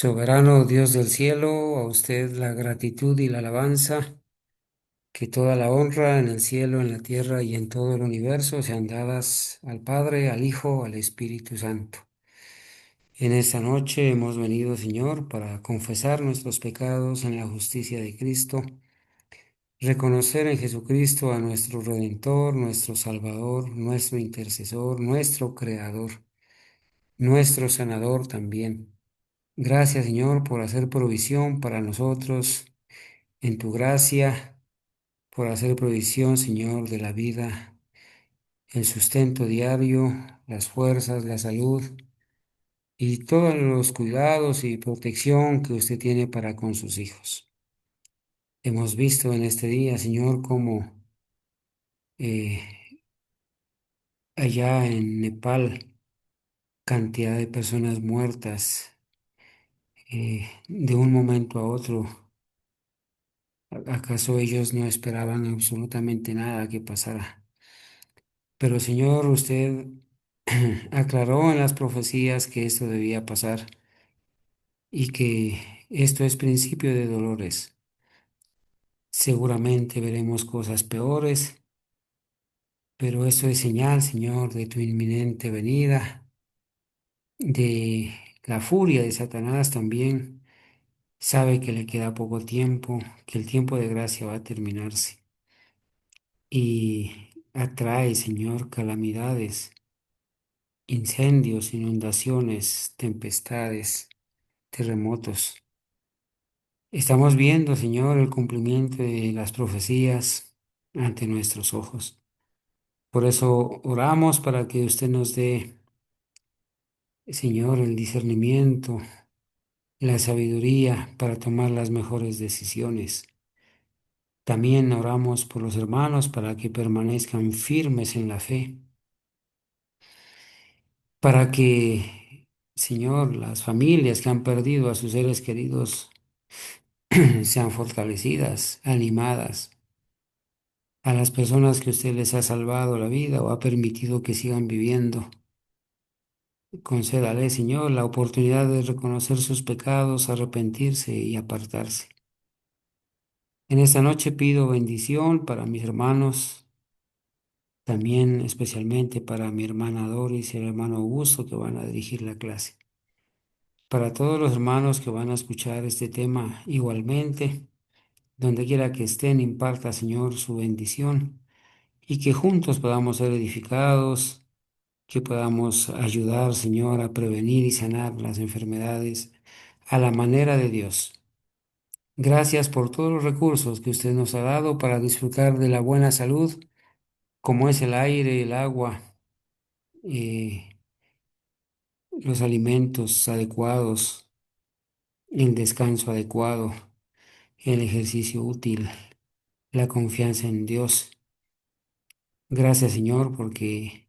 Soberano Dios del cielo, a usted la gratitud y la alabanza, que toda la honra en el cielo, en la tierra y en todo el universo sean dadas al Padre, al Hijo, al Espíritu Santo. En esta noche hemos venido, Señor, para confesar nuestros pecados en la justicia de Cristo, reconocer en Jesucristo a nuestro Redentor, nuestro Salvador, nuestro intercesor, nuestro Creador, nuestro Sanador también. Gracias, Señor, por hacer provisión para nosotros en tu gracia, por hacer provisión, Señor, de la vida, el sustento diario, las fuerzas, la salud y todos los cuidados y protección que usted tiene para con sus hijos. Hemos visto en este día, Señor, cómo eh, allá en Nepal, cantidad de personas muertas de un momento a otro. ¿Acaso ellos no esperaban absolutamente nada que pasara? Pero Señor, usted aclaró en las profecías que esto debía pasar y que esto es principio de dolores. Seguramente veremos cosas peores, pero esto es señal, Señor, de tu inminente venida, de la furia de Satanás también. Sabe que le queda poco tiempo, que el tiempo de gracia va a terminarse y atrae, Señor, calamidades, incendios, inundaciones, tempestades, terremotos. Estamos viendo, Señor, el cumplimiento de las profecías ante nuestros ojos. Por eso oramos para que usted nos dé, Señor, el discernimiento, la sabiduría para tomar las mejores decisiones. También oramos por los hermanos para que permanezcan firmes en la fe, para que, Señor, las familias que han perdido a sus seres queridos sean fortalecidas, animadas, a las personas que usted les ha salvado la vida o ha permitido que sigan viviendo. Concédale, Señor, la oportunidad de reconocer sus pecados, arrepentirse y apartarse. En esta noche pido bendición para mis hermanos, también especialmente para mi hermana Doris y el hermano Augusto que van a dirigir la clase. Para todos los hermanos que van a escuchar este tema igualmente, donde quiera que estén, imparta, Señor, su bendición y que juntos podamos ser edificados, que podamos ayudar, Señor, a prevenir y sanar las enfermedades a la manera de Dios. Gracias por todos los recursos que usted nos ha dado para disfrutar de la buena salud, como es el aire, el agua, eh, los alimentos adecuados, el descanso adecuado, el ejercicio útil, la confianza en Dios. Gracias, Señor, porque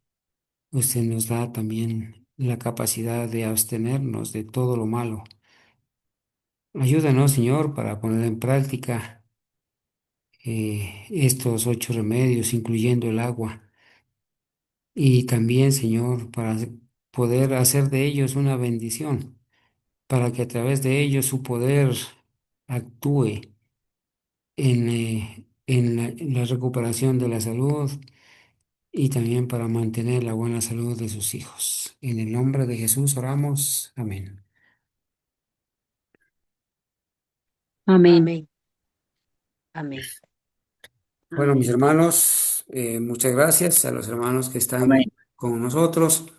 usted nos da también la capacidad de abstenernos de todo lo malo. Ayúdanos, Señor, para poner en práctica estos 8 remedios, incluyendo el agua. Y también, Señor, para poder hacer de ellos una bendición, para que a través de ellos su poder actúe en la recuperación de la salud y también para mantener la buena salud de sus hijos. En el nombre de Jesús oramos. Amén. Amén, amén, Bueno, mis amén. hermanos, muchas gracias a los hermanos que Amén. están con nosotros.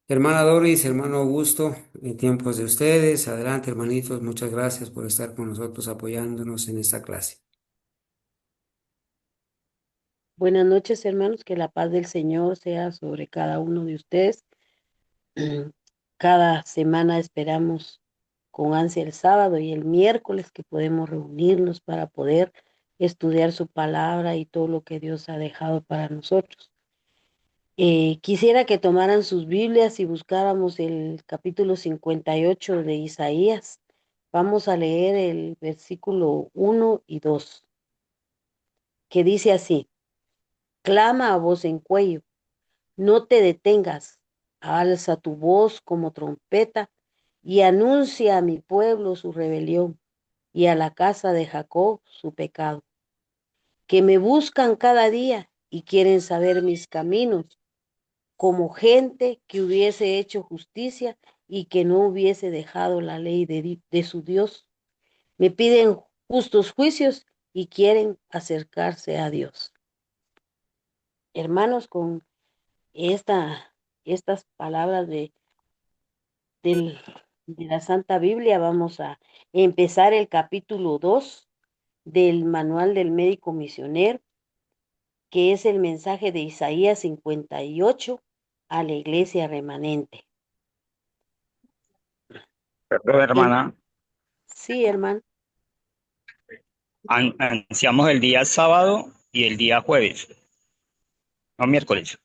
Hermana Doris, hermano Augusto, en tiempos de ustedes. Adelante, hermanitos. Muchas gracias por estar con nosotros apoyándonos en esta clase. Buenas noches, hermanos, que la paz del Señor sea sobre cada uno de ustedes. Cada semana esperamos con ansia el sábado y el miércoles que podemos reunirnos para poder estudiar su palabra y todo lo que Dios ha dejado para nosotros. Quisiera que tomaran sus Biblias y buscáramos el capítulo 58 de Isaías. Vamos a leer el versículo 1 y 2, que dice así: clama a voz en cuello, no te detengas, alza tu voz como trompeta y anuncia a mi pueblo su rebelión y a la casa de Jacob su pecado, que me buscan cada día y quieren saber mis caminos, como gente que hubiese hecho justicia y que no hubiese dejado la ley de su Dios. Me piden justos juicios y quieren acercarse a Dios. Hermanos, con estas palabras del, de la Santa Biblia, vamos a empezar el capítulo 2 del Manual del Médico Misionero, que es el mensaje de Isaías 58 a la iglesia remanente. Perdón, En, hermana, sí, hermano. anunciamos el día sábado y el día jueves, no miércoles.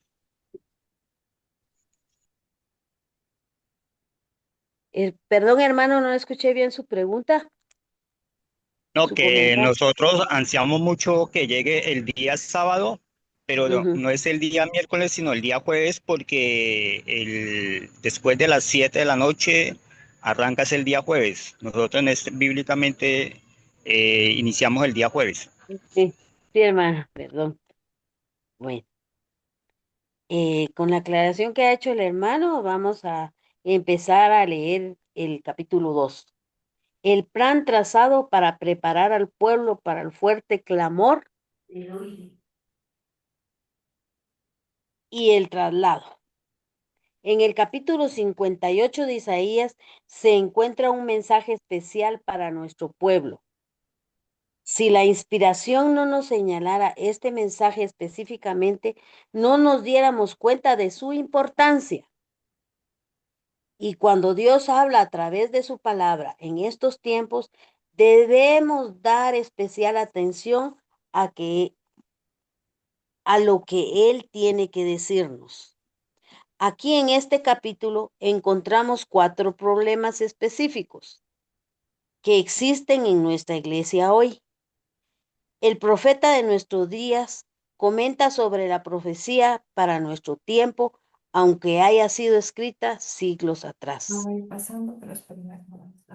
Perdón, hermano, no escuché bien su pregunta, No, su que comentario. nosotros ansiamos mucho que llegue el día sábado, pero no, Ujú. no es el día miércoles, sino el día jueves, porque después de las 7 de la noche arrancas el día jueves. Nosotros bíblicamente iniciamos el día jueves. Sí, sí, hermano, perdón. Bueno, con la aclaración que ha hecho el hermano, vamos a empezar a leer el capítulo 2. El plan trazado para preparar al pueblo para el fuerte clamor y el traslado. En el capítulo 58 de Isaías se encuentra un mensaje especial para nuestro pueblo. Si la inspiración no nos señalara este mensaje específicamente, no nos diéramos cuenta de su importancia. Y cuando Dios habla a través de su palabra en estos tiempos, debemos dar especial atención a que a lo que Él tiene que decirnos. Aquí en este capítulo encontramos 4 problemas específicos que existen en nuestra iglesia hoy. El profeta de nuestros días comenta sobre la profecía para nuestro tiempo, aunque haya sido escrita siglos atrás.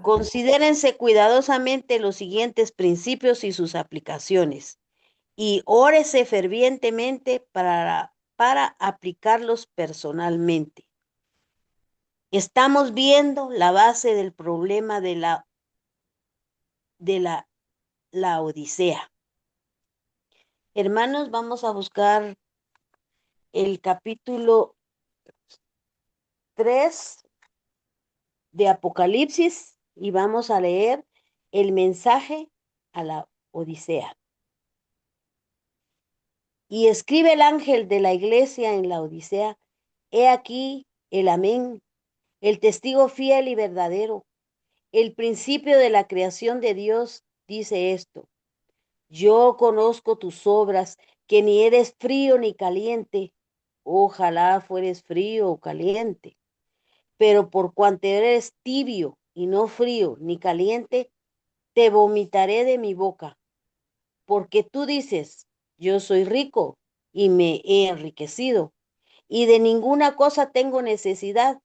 Considérense cuidadosamente los siguientes principios y sus aplicaciones y órese fervientemente para aplicarlos personalmente. Estamos viendo la base del problema de la Odisea. Hermanos, vamos a buscar el capítulo 3 de Apocalipsis y vamos a leer el mensaje a la Odisea. Y escribe el ángel de la iglesia en la Odisea, he aquí el amén, el testigo fiel y verdadero, el principio de la creación de Dios, dice esto. Yo conozco tus obras, que ni eres frío ni caliente. Ojalá fueres frío o caliente. Pero por cuanto eres tibio y no frío ni caliente, te vomitaré de mi boca. Porque tú dices, yo soy rico y me he enriquecido, y de ninguna cosa tengo necesidad,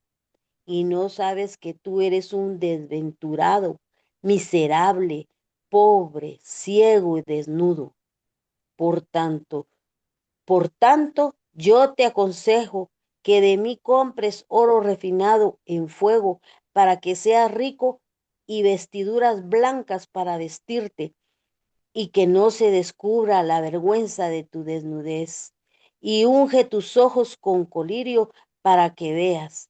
y no sabes que tú eres un desventurado, miserable, pobre, ciego y desnudo. Por tanto, yo te aconsejo que de mí compres oro refinado en fuego para que seas rico y vestiduras blancas para vestirte y que no se descubra la vergüenza de tu desnudez. Y unge tus ojos con colirio para que veas.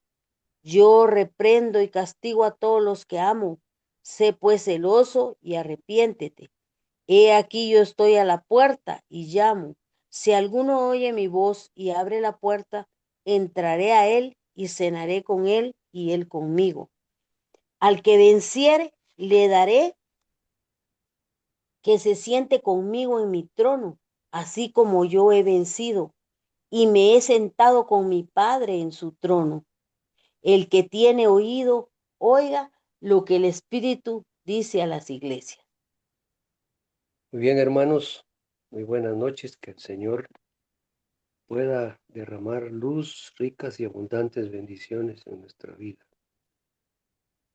Yo reprendo y castigo a todos los que amo. Sé pues celoso y arrepiéntete. He aquí yo estoy a la puerta y llamo. Si alguno oye mi voz y abre la puerta, entraré a él y cenaré con él y él conmigo. Al que venciere, le daré que se siente conmigo en mi trono, así como yo he vencido y me he sentado con mi Padre en su trono. El que tiene oído, oiga lo que el Espíritu dice a las iglesias. Muy bien, hermanos, muy buenas noches. Que el Señor pueda derramar luz, ricas y abundantes bendiciones en nuestra vida.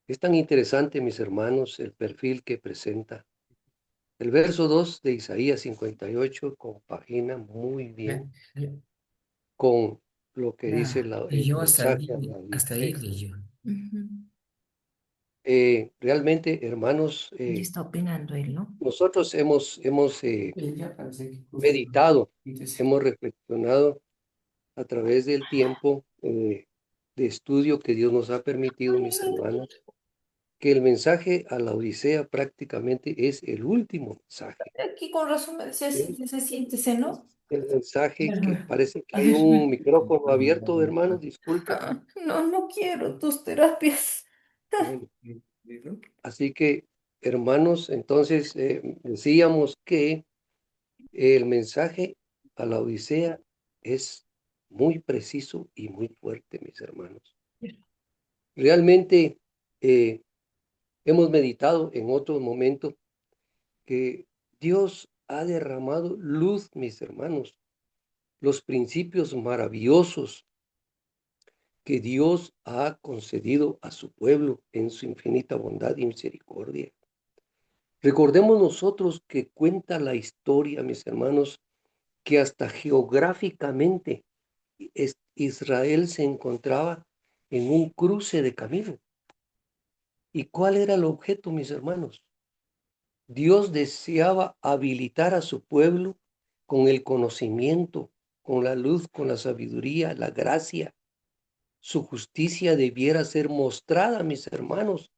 Es tan interesante, mis hermanos, el perfil que presenta. El verso 2 de Isaías 58 compagina muy bien con lo que dice Ya, el leyó mensaje a la hasta ahí Odisea. leyó. Ujú. Realmente, hermanos, Y está opinando él, ¿no? nosotros hemos Ya parece que justo meditado, entonces, hemos reflexionado a través del tiempo de estudio que Dios nos ha permitido, mis hermanos, que el mensaje a la Odisea prácticamente es el último mensaje. Aquí con razón me decía, ¿Sí? siéntese, siéntese, ¿no? El mensaje que Ajá. parece que hay un micrófono abierto, hermanos, disculpe. No, no quiero tus terapias. Bueno, así que, hermanos, entonces decíamos que el mensaje a la Odisea es muy preciso y muy fuerte, mis hermanos. Realmente hemos meditado en otro momento que Dios ha derramado luz, mis hermanos, los principios maravillosos que Dios ha concedido a su pueblo en su infinita bondad y misericordia. Recordemos nosotros que cuenta la historia, mis hermanos, que hasta geográficamente Israel se encontraba en un cruce de camino. ¿Y cuál era el objeto, mis hermanos? Dios deseaba habilitar a su pueblo con el conocimiento, con la luz, con la sabiduría, la gracia. Su justicia debiera ser mostrada, mis hermanos,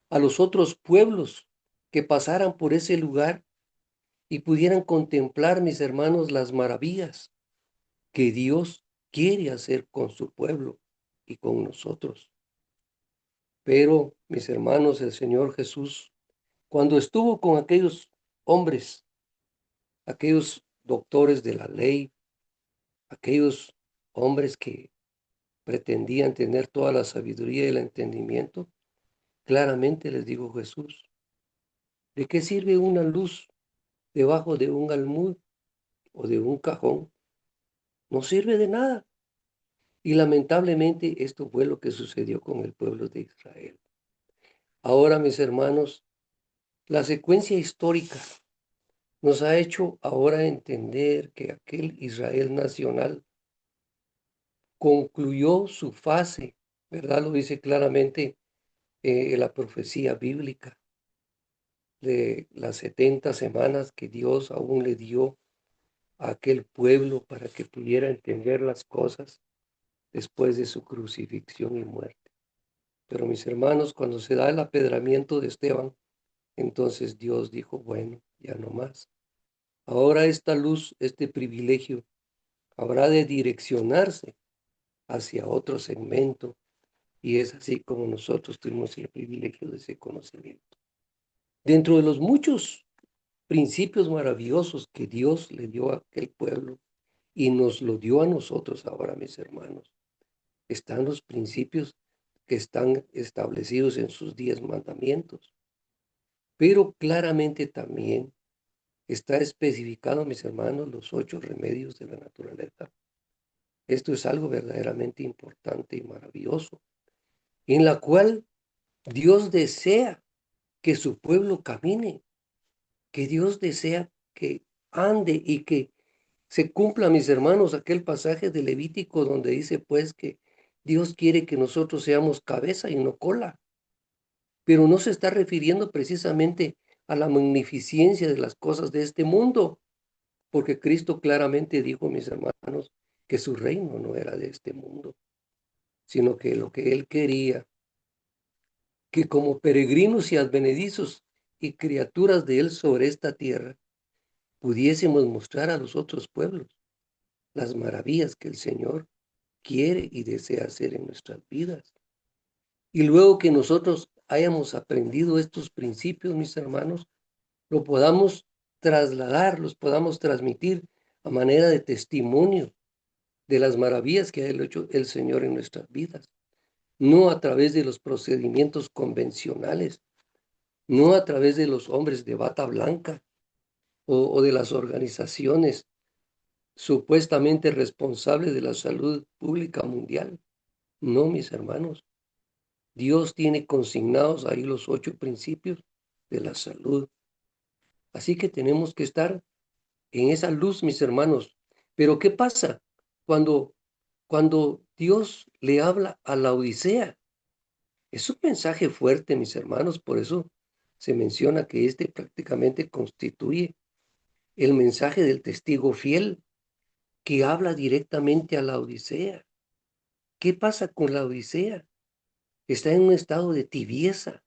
a los otros pueblos que pasaran por ese lugar y pudieran contemplar, mis hermanos, las maravillas que Dios quiere hacer con su pueblo y con nosotros. Pero, mis hermanos, el Señor Jesús, cuando estuvo con aquellos hombres, aquellos doctores de la ley, aquellos hombres que pretendían tener toda la sabiduría y el entendimiento, claramente les dijo Jesús, ¿de qué sirve una luz debajo de un almud o de un cajón? No sirve de nada. Y lamentablemente esto fue lo que sucedió con el pueblo de Israel. Ahora, mis hermanos, la secuencia histórica nos ha hecho ahora entender que aquel Israel nacional concluyó su fase, ¿verdad? Lo dice claramente la profecía bíblica de las 70 semanas que Dios aún le dio a aquel pueblo para que pudiera entender las cosas después de su crucifixión y muerte. Pero mis hermanos, cuando se da el apedramiento de Esteban, entonces Dios dijo, bueno, ya no más. Ahora esta luz, este privilegio, habrá de direccionarse hacia otro segmento y es así como nosotros tuvimos el privilegio de ese conocimiento. Dentro de los muchos principios maravillosos que Dios le dio a aquel pueblo y nos lo dio a nosotros ahora, mis hermanos, están los principios que están establecidos en sus 10 mandamientos, pero claramente también está especificado, mis hermanos, los 8 remedios de la naturaleza. Esto es algo verdaderamente importante y maravilloso, en la cual Dios desea que su pueblo camine, que Dios desea que ande y que se cumpla, mis hermanos, aquel pasaje de Levítico donde dice pues que Dios quiere que nosotros seamos cabeza y no cola, pero no se está refiriendo precisamente a la magnificencia de las cosas de este mundo, porque Cristo claramente dijo, mis hermanos, que su reino no era de este mundo, sino que lo que él quería, que como peregrinos y advenedizos y criaturas de él sobre esta tierra, pudiésemos mostrar a los otros pueblos las maravillas que el Señor quiere y desea hacer en nuestras vidas. Y luego que nosotros hayamos aprendido estos principios, mis hermanos, lo podamos trasladar, los podamos transmitir a manera de testimonio de las maravillas que ha hecho el Señor en nuestras vidas, no a través de los procedimientos convencionales, no a través de los hombres de bata blanca o de las organizaciones supuestamente responsables de la salud pública mundial. No, mis hermanos, Dios tiene consignados ahí los 8 principios de la salud. Así que tenemos que estar en esa luz, mis hermanos. Pero ¿qué pasa cuando, cuando Dios le habla a la Odisea? Es un mensaje fuerte, mis hermanos, por eso se menciona que este prácticamente constituye el mensaje del testigo fiel que habla directamente a la Odisea. ¿Qué pasa con la Odisea? Está en un estado de tibieza,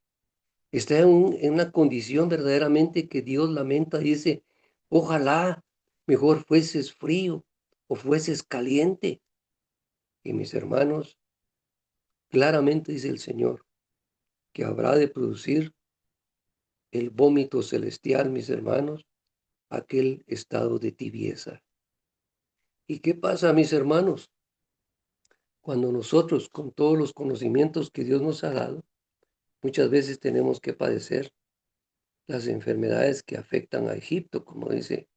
está en una condición verdaderamente que Dios lamenta, dice, ojalá mejor fueses frío o fueses caliente. Y mis hermanos, claramente dice el Señor que habrá de producir el vómito celestial, mis hermanos, aquel estado de tibieza. ¿Y qué pasa, mis hermanos? Cuando nosotros, con todos los conocimientos que Dios nos ha dado, muchas veces tenemos que padecer las enfermedades que afectan a Egipto, como dice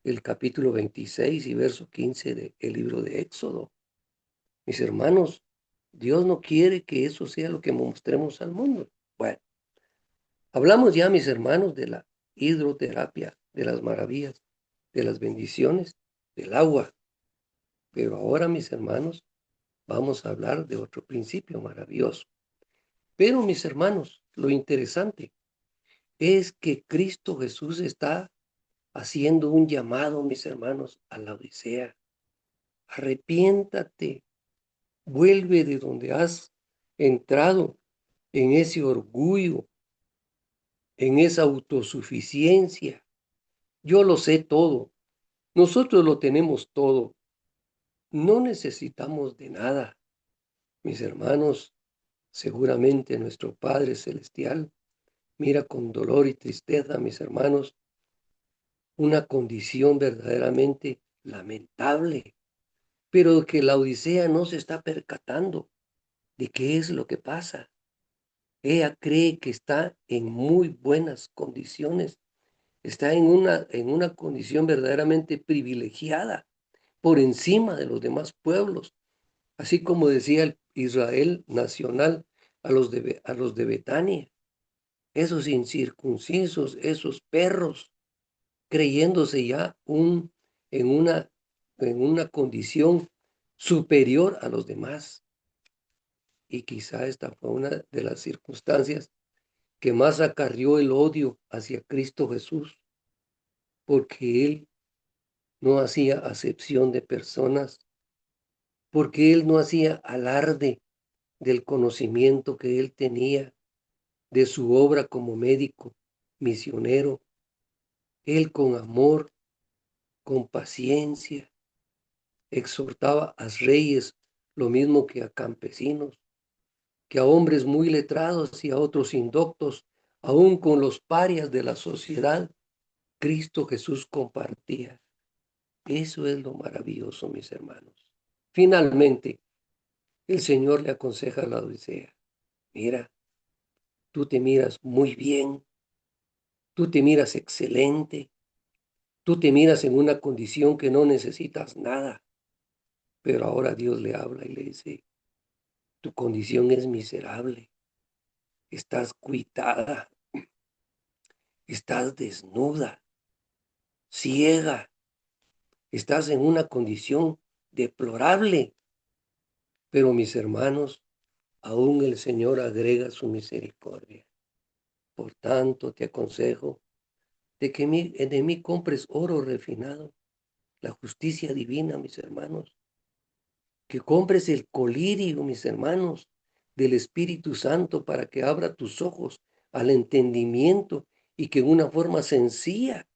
el capítulo 26 y verso 15 del libro de Éxodo. Mis hermanos, Dios no quiere que eso sea lo que mostremos al mundo. Bueno, hablamos ya, mis hermanos, de la hidroterapia, de las maravillas, de las bendiciones, del agua. Pero ahora, mis hermanos, vamos a hablar de otro principio maravilloso. Pero, mis hermanos, lo interesante es que Cristo Jesús está haciendo un llamado, mis hermanos, a la Odisea. Arrepiéntate, vuelve de donde has entrado en ese orgullo, en esa autosuficiencia. Yo lo sé todo, nosotros lo tenemos todo, no necesitamos de nada. Mis hermanos, seguramente nuestro Padre Celestial mira con dolor y tristeza, mis hermanos, una condición verdaderamente lamentable, pero que la Odisea no se está percatando de qué es lo que pasa. Ella cree que está en muy buenas condiciones, está en una condición verdaderamente privilegiada por encima de los demás pueblos, así como decía el Israel nacional a los de Betania, esos incircuncisos, esos perros, creyéndose ya en, una, en una condición superior a los demás. Y quizá esta fue una de las circunstancias que más acarrió el odio hacia Cristo Jesús, porque Él no hacía acepción de personas, porque Él no hacía alarde del conocimiento que Él tenía, de su obra como médico, misionero. Él con amor, con paciencia, exhortaba a reyes, lo mismo que a campesinos, que a hombres muy letrados y a otros indoctos, aún con los parias de la sociedad, Cristo Jesús compartía. Eso es lo maravilloso, mis hermanos. Finalmente, el Señor le aconseja a la Odisea, mira, tú te miras muy bien, tú te miras excelente, tú te miras en una condición que no necesitas nada, pero ahora Dios le habla y le dice, tu condición es miserable, estás cuitada, estás desnuda, ciega, estás en una condición deplorable. Pero mis hermanos, aún el Señor agrega su misericordia. Por tanto, te aconsejo de mí compres oro refinado, la justicia divina, mis hermanos, que compres el colirio, mis hermanos, del Espíritu Santo para que abra tus ojos al entendimiento y que en una forma sencilla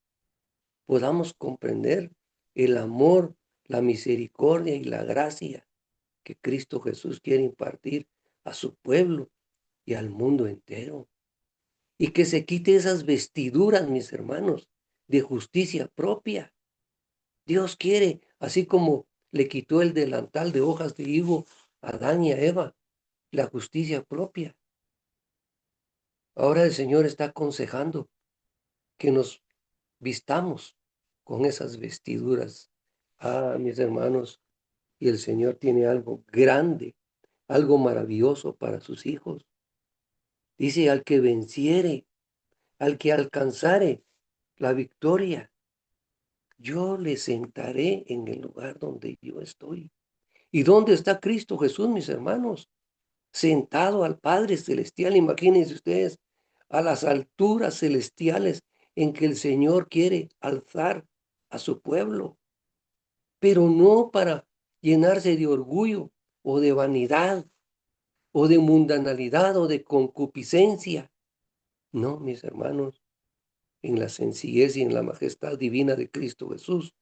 podamos comprender el amor, la misericordia y la gracia que Cristo Jesús quiere impartir a su pueblo y al mundo entero. Y que se quite esas vestiduras, mis hermanos, de justicia propia. Dios quiere, así como le quitó el delantal de hojas de higo a Adán y a Eva, la justicia propia. Ahora el Señor está aconsejando que nos vistamos con esas vestiduras. Ah, mis hermanos, y el Señor tiene algo grande, algo maravilloso para sus hijos. Dice, al que venciere, al que alcanzare la victoria, yo le sentaré en el lugar donde yo estoy. ¿Y dónde está Cristo Jesús, mis hermanos? Sentado al Padre Celestial, imagínense ustedes, a las alturas celestiales en que el Señor quiere alzar a su pueblo, pero no para llenarse de orgullo o de vanidad o de mundanalidad o de concupiscencia. No, mis hermanos, en la sencillez y en la majestad divina de Cristo Jesús,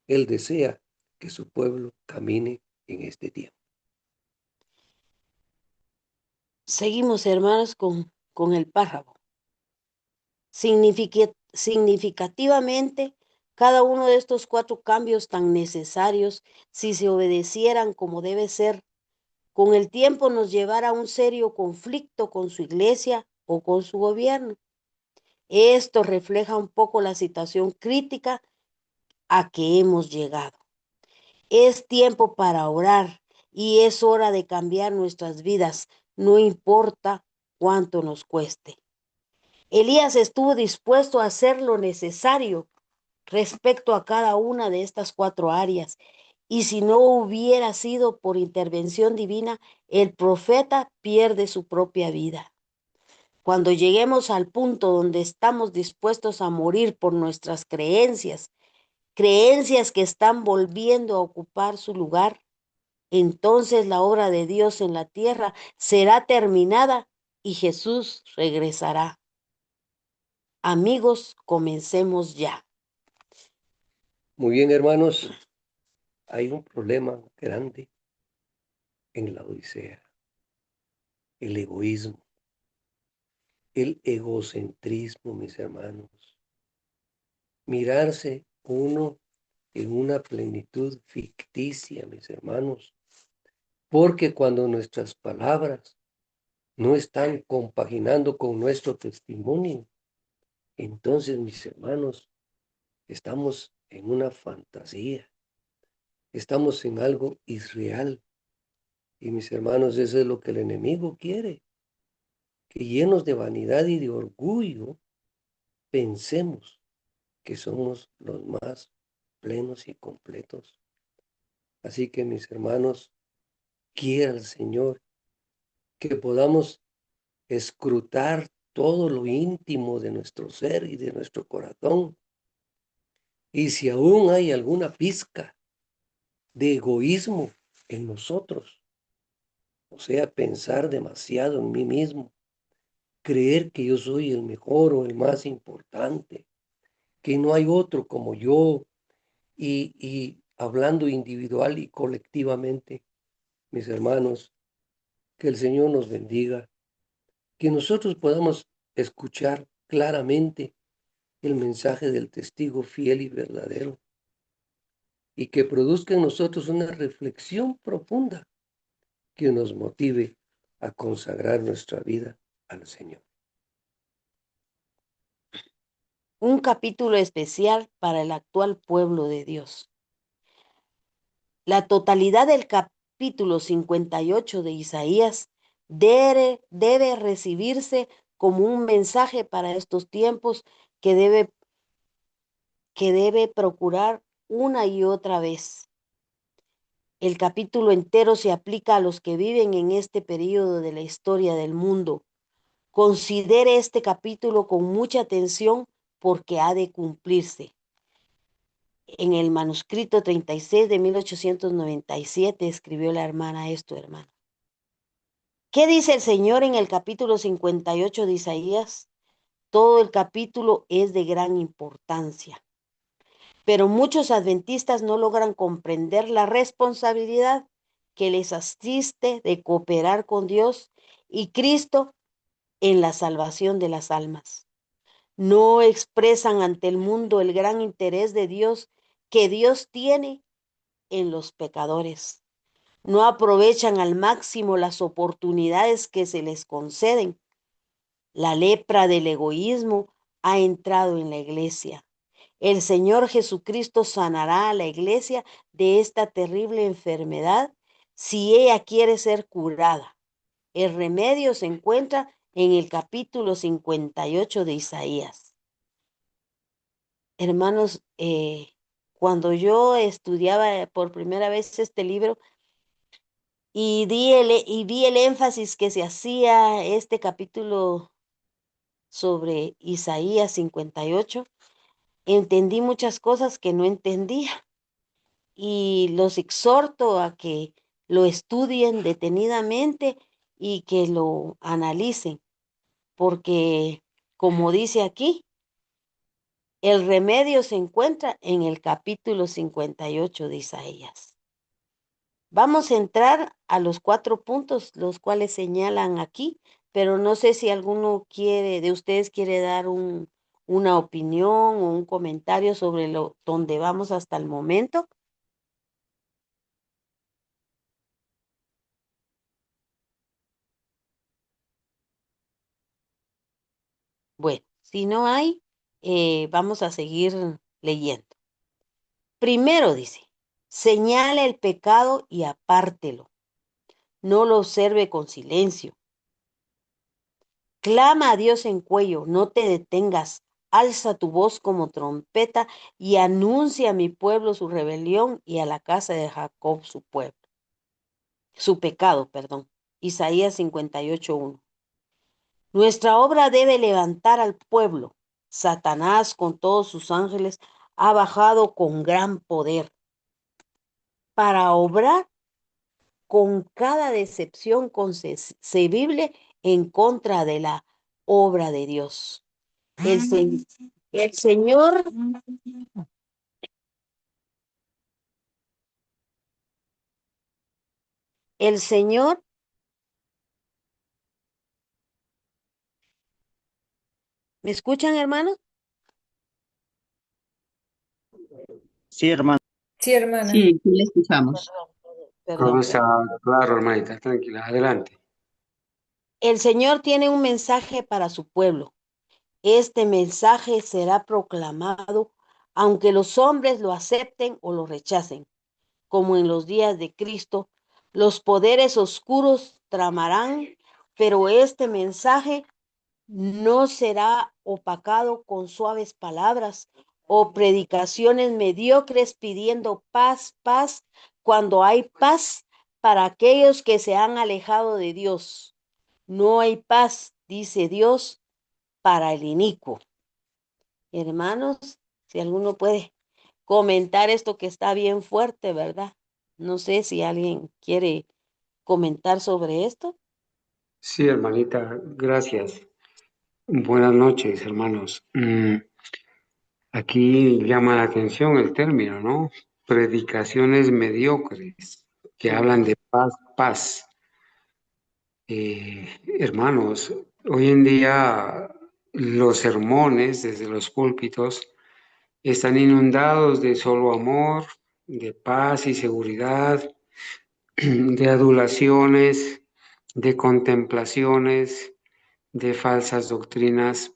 Él desea que su pueblo camine en este tiempo. Seguimos, hermanos, con el párrafo. Significativamente, cada uno de estos 4 cambios tan necesarios, si se obedecieran como debe ser, con el tiempo nos llevará a un serio conflicto con su iglesia o con su gobierno. Esto refleja un poco la situación crítica a que hemos llegado. Es tiempo para orar y es hora de cambiar nuestras vidas, no importa cuánto nos cueste. Elías estuvo dispuesto a hacer lo necesario respecto a cada una de estas 4 áreas. Y si no hubiera sido por intervención divina, el profeta pierde su propia vida. Cuando lleguemos al punto donde estamos dispuestos a morir por nuestras creencias, creencias que están volviendo a ocupar su lugar, entonces la obra de Dios en la tierra será terminada y Jesús regresará. Amigos, comencemos ya. Muy bien, hermanos, hay un problema grande en la Odisea, el egoísmo, el egocentrismo, mis hermanos. Mirarse uno en una plenitud ficticia, mis hermanos, porque cuando nuestras palabras no están compaginando con nuestro testimonio, entonces, mis hermanos, estamos en una fantasía, estamos en algo irreal. Y mis hermanos, eso es lo que el enemigo quiere, que llenos de vanidad y de orgullo, pensemos que somos los más plenos y completos. Así que, mis hermanos, quiera el Señor que podamos escrutar todo lo íntimo de nuestro ser y de nuestro corazón. Y si aún hay alguna pizca de egoísmo en nosotros, o sea, pensar demasiado en mí mismo, creer que yo soy el mejor o el más importante, que no hay otro como yo, y hablando individual y colectivamente, mis hermanos, que el Señor nos bendiga, que nosotros podamos escuchar claramente el mensaje del testigo fiel y verdadero, y que produzca en nosotros una reflexión profunda que nos motive a consagrar nuestra vida al Señor. Un capítulo especial para el actual pueblo de Dios. La totalidad del capítulo 58 de Isaías debe recibirse como un mensaje para estos tiempos que debe procurar una y otra vez. El capítulo entero se aplica a los que viven en este periodo de la historia del mundo. Considere este capítulo con mucha atención porque ha de cumplirse. En el manuscrito 36 de 1897 escribió la hermana esto, hermano. ¿Qué dice el Señor en el capítulo 58 de Isaías? Todo el capítulo es de gran importancia, pero muchos adventistas no logran comprender la responsabilidad que les asiste de cooperar con Dios y Cristo en la salvación de las almas. No expresan ante el mundo el gran interés de Dios que Dios tiene en los pecadores. No aprovechan al máximo las oportunidades que se les conceden. La lepra del egoísmo ha entrado en la iglesia. El Señor Jesucristo sanará a la iglesia de esta terrible enfermedad si ella quiere ser curada. El remedio se encuentra en el capítulo 58 de Isaías. Hermanos, cuando yo estudiaba por primera vez este libro y vi el énfasis que se hacía este capítulo sobre Isaías 58, entendí muchas cosas que no entendía y los exhorto a que lo estudien detenidamente y que lo analicen, porque como dice aquí, el remedio se encuentra en el capítulo 58 de Isaías. Vamos a entrar a los 4 puntos, los cuales señalan aquí, pero no sé si alguno de ustedes quiere dar una opinión o un comentario sobre donde vamos hasta el momento. Bueno, si no hay, vamos a seguir leyendo. Primero dice, señala el pecado y apártelo, no lo observe con silencio. Clama a Dios en cuello, no te detengas. Alza tu voz como trompeta y anuncia a mi pueblo su rebelión y a la casa de Jacob su pecado, perdón. Isaías 58:1. Nuestra obra debe levantar al pueblo. Satanás con todos sus ángeles ha bajado con gran poder para obrar con cada decepción concebible en contra de la obra de Dios. El, se- el Señor, el Señor, ¿me escuchan, hermanos? Sí, hermano. Sí, hermana. Sí, sí le escuchamos. Todo Perdón. está claro, hermanita, tranquila, adelante. El Señor tiene un mensaje para su pueblo. Este mensaje será proclamado aunque los hombres lo acepten o lo rechacen. Como en los días de Cristo, los poderes oscuros tramarán, pero este mensaje no será opacado con suaves palabras o predicaciones mediocres pidiendo paz, paz, cuando hay paz para aquellos que se han alejado de Dios. No hay paz, dice Dios, para el inicuo. Hermanos, si alguno puede comentar esto que está bien fuerte, ¿verdad? No sé si alguien quiere comentar sobre esto. Sí, hermanita, gracias. Buenas noches, hermanos. Aquí llama la atención el término, ¿no? Predicaciones mediocres que hablan Ujú. de paz, paz. Hermanos, hoy en día los sermones desde los púlpitos están inundados de solo amor, de paz y seguridad, de adulaciones, de contemplaciones, de falsas doctrinas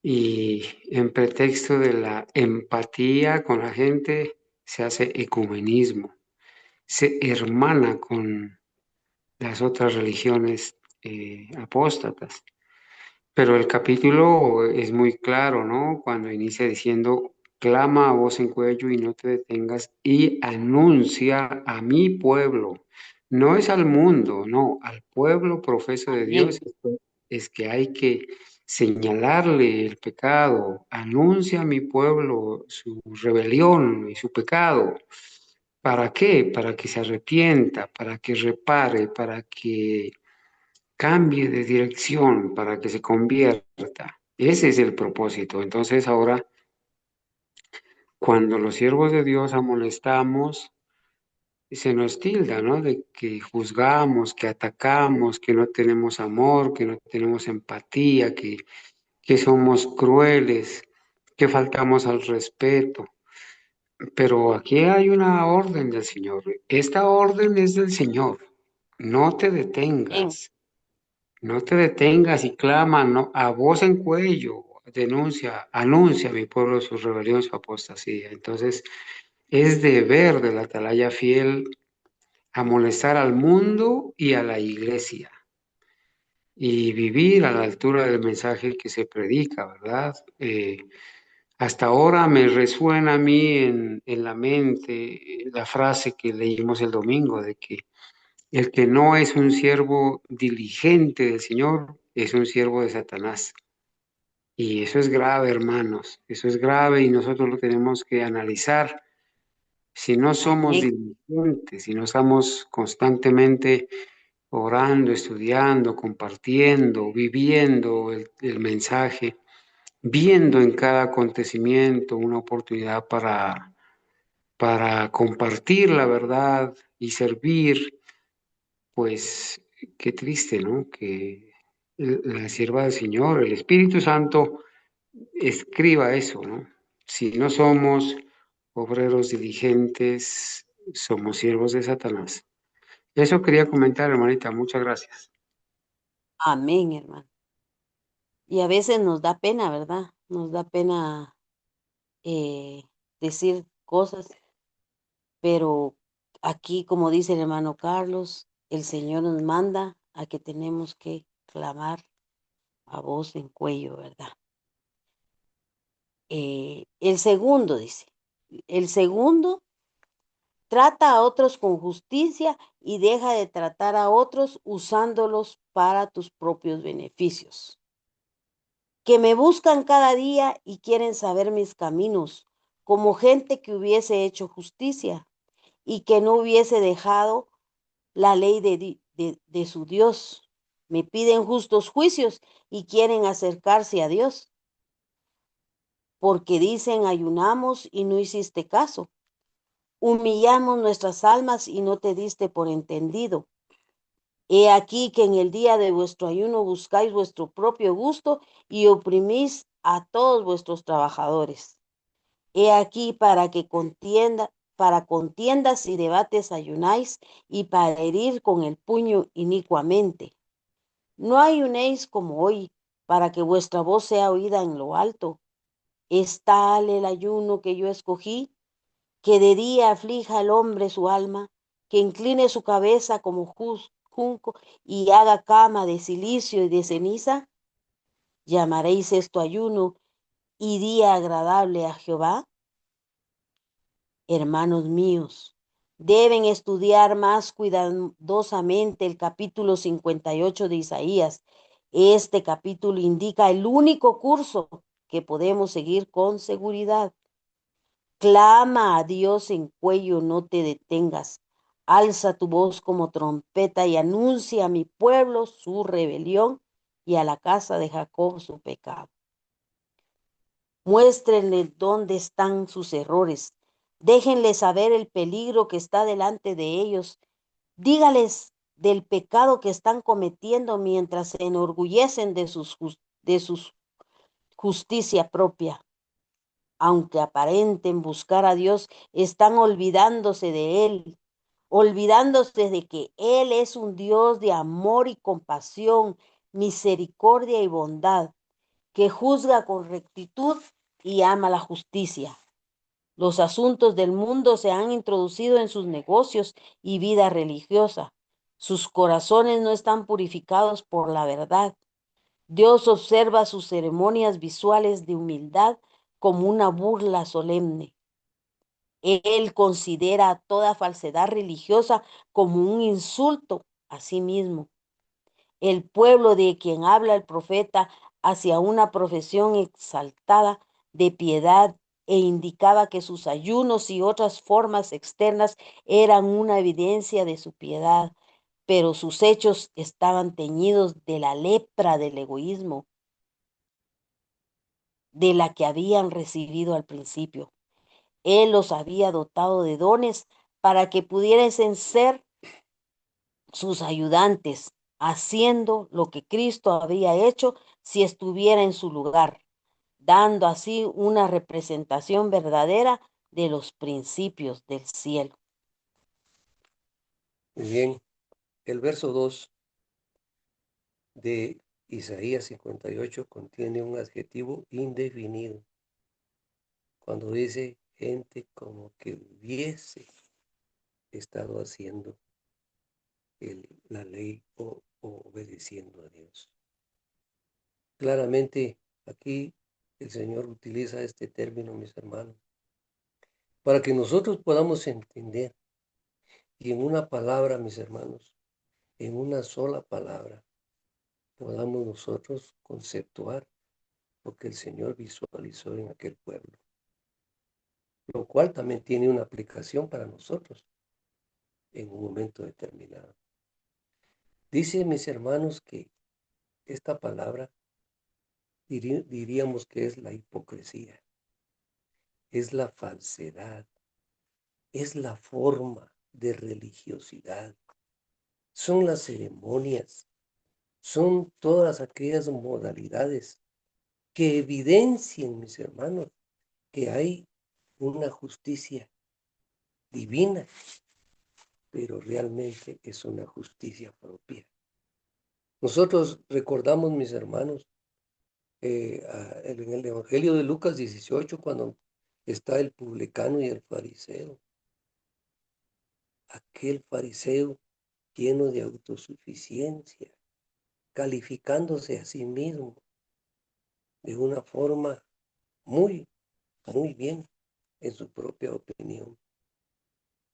y en pretexto de la empatía con la gente se hace ecumenismo, se hermana con las otras religiones apóstatas. Pero el capítulo es muy claro, ¿no? Cuando inicia diciendo, clama a voz en cuello y no te detengas y anuncia a mi pueblo. No es al mundo, no, al pueblo profeso de Dios. Amén. Es que hay que señalarle el pecado. Anuncia a mi pueblo su rebelión y su pecado. ¿Para qué? Para que se arrepienta, para que repare, para que cambie de dirección, para que se convierta. Ese es el propósito. Entonces ahora, cuando los siervos de Dios amonestamos, se nos tilda, ¿no? De que juzgamos, que atacamos, que no tenemos amor, que no tenemos empatía, que somos crueles, que faltamos al respeto. Pero aquí hay una orden del Señor. Esta orden es del Señor. No te Amén. detengas. No te detengas y clama a voz en cuello, denuncia, anuncia a mi pueblo su rebelión, su apostasía. Entonces, es deber de la atalaya fiel a molestar al mundo y a la iglesia y vivir a la altura del mensaje que se predica, ¿verdad? Hasta ahora me resuena a mí en la mente la frase que leímos el domingo de que el que no es un siervo diligente del Señor es un siervo de Satanás. Y eso es grave, hermanos, eso es grave y nosotros lo tenemos que analizar. Si no somos Amén. diligentes, si no estamos constantemente orando, estudiando, compartiendo, viviendo el mensaje, viendo en cada acontecimiento una oportunidad para compartir la verdad y servir, pues qué triste, ¿no? Que la sierva del Señor, el Espíritu Santo, escriba eso, ¿no? Si no somos obreros diligentes, somos siervos de Satanás. Eso quería comentar, hermanita. Muchas gracias. Amén, hermano. Y a veces nos da pena, ¿verdad? Nos da pena decir cosas, pero aquí, como dice el hermano Carlos, el Señor nos manda a que tenemos que clamar a voz en cuello, ¿verdad? El segundo dice, el segundo trata a otros con justicia y deja de tratar a otros usándolos para tus propios beneficios. Que me buscan cada día y quieren saber mis caminos, como gente que hubiese hecho justicia y que no hubiese dejado la ley de su Dios. Me piden justos juicios y quieren acercarse a Dios, porque dicen ayunamos y no hiciste caso. Humillamos nuestras almas y no te diste por entendido. He aquí que en el día de vuestro ayuno buscáis vuestro propio gusto y oprimís a todos vuestros trabajadores. He aquí para contiendas y debates ayunáis y para herir con el puño inicuamente. No ayunéis como hoy, para que vuestra voz sea oída en lo alto. Es tal el ayuno que yo escogí, que de día aflija al hombre su alma, que incline su cabeza como junco y haga cama de silicio y de ceniza. ¿Llamaréis esto ayuno y día agradable a Jehová? Hermanos míos, deben estudiar más cuidadosamente el capítulo 58 de Isaías. Este capítulo indica el único curso que podemos seguir con seguridad. Clama a Dios en cuello, no te detengas. Alza tu voz como trompeta y anuncia a mi pueblo su rebelión y a la casa de Jacob su pecado. Muéstrenle dónde están sus errores. Déjenle saber el peligro que está delante de ellos. Dígales del pecado que están cometiendo mientras se enorgullecen de su justicia propia. Aunque aparenten buscar a Dios, están olvidándose de Él, olvidándose de que Él es un Dios de amor y compasión, misericordia y bondad, que juzga con rectitud y ama la justicia. Los asuntos del mundo se han introducido en sus negocios y vida religiosa. Sus corazones no están purificados por la verdad. Dios observa sus ceremonias visuales de humildad como una burla solemne. Él considera toda falsedad religiosa como un insulto a sí mismo. El pueblo de quien habla el profeta hacia una profesión exaltada de piedad e indicaba que sus ayunos y otras formas externas eran una evidencia de su piedad, pero sus hechos estaban teñidos de la lepra del egoísmo de la que habían recibido al principio. Él los había dotado de dones para que pudiesen ser sus ayudantes, haciendo lo que Cristo habría hecho si estuviera en su lugar, dando así una representación verdadera de los principios del cielo. Muy bien, el verso 2 de Isaías 58 contiene un adjetivo indefinido cuando dice gente como que hubiese estado haciendo. la ley o obedeciendo a Dios. Claramente aquí el Señor utiliza este término, mis hermanos, para que nosotros podamos entender y en una palabra, mis hermanos, en una sola palabra, podamos nosotros conceptuar lo que el Señor visualizó en aquel pueblo, lo cual también tiene una aplicación para nosotros en un momento determinado. Dice, mis hermanos, que esta palabra diríamos que es la hipocresía, es la falsedad, es la forma de religiosidad, son las ceremonias, son todas aquellas modalidades que evidencian, mis hermanos, que hay una justicia divina, pero realmente es una justicia propia. Nosotros recordamos, mis hermanos, en el Evangelio de Lucas 18, cuando está el publicano y el fariseo. Aquel fariseo lleno de autosuficiencia, calificándose a sí mismo de una forma muy, muy bien en su propia opinión.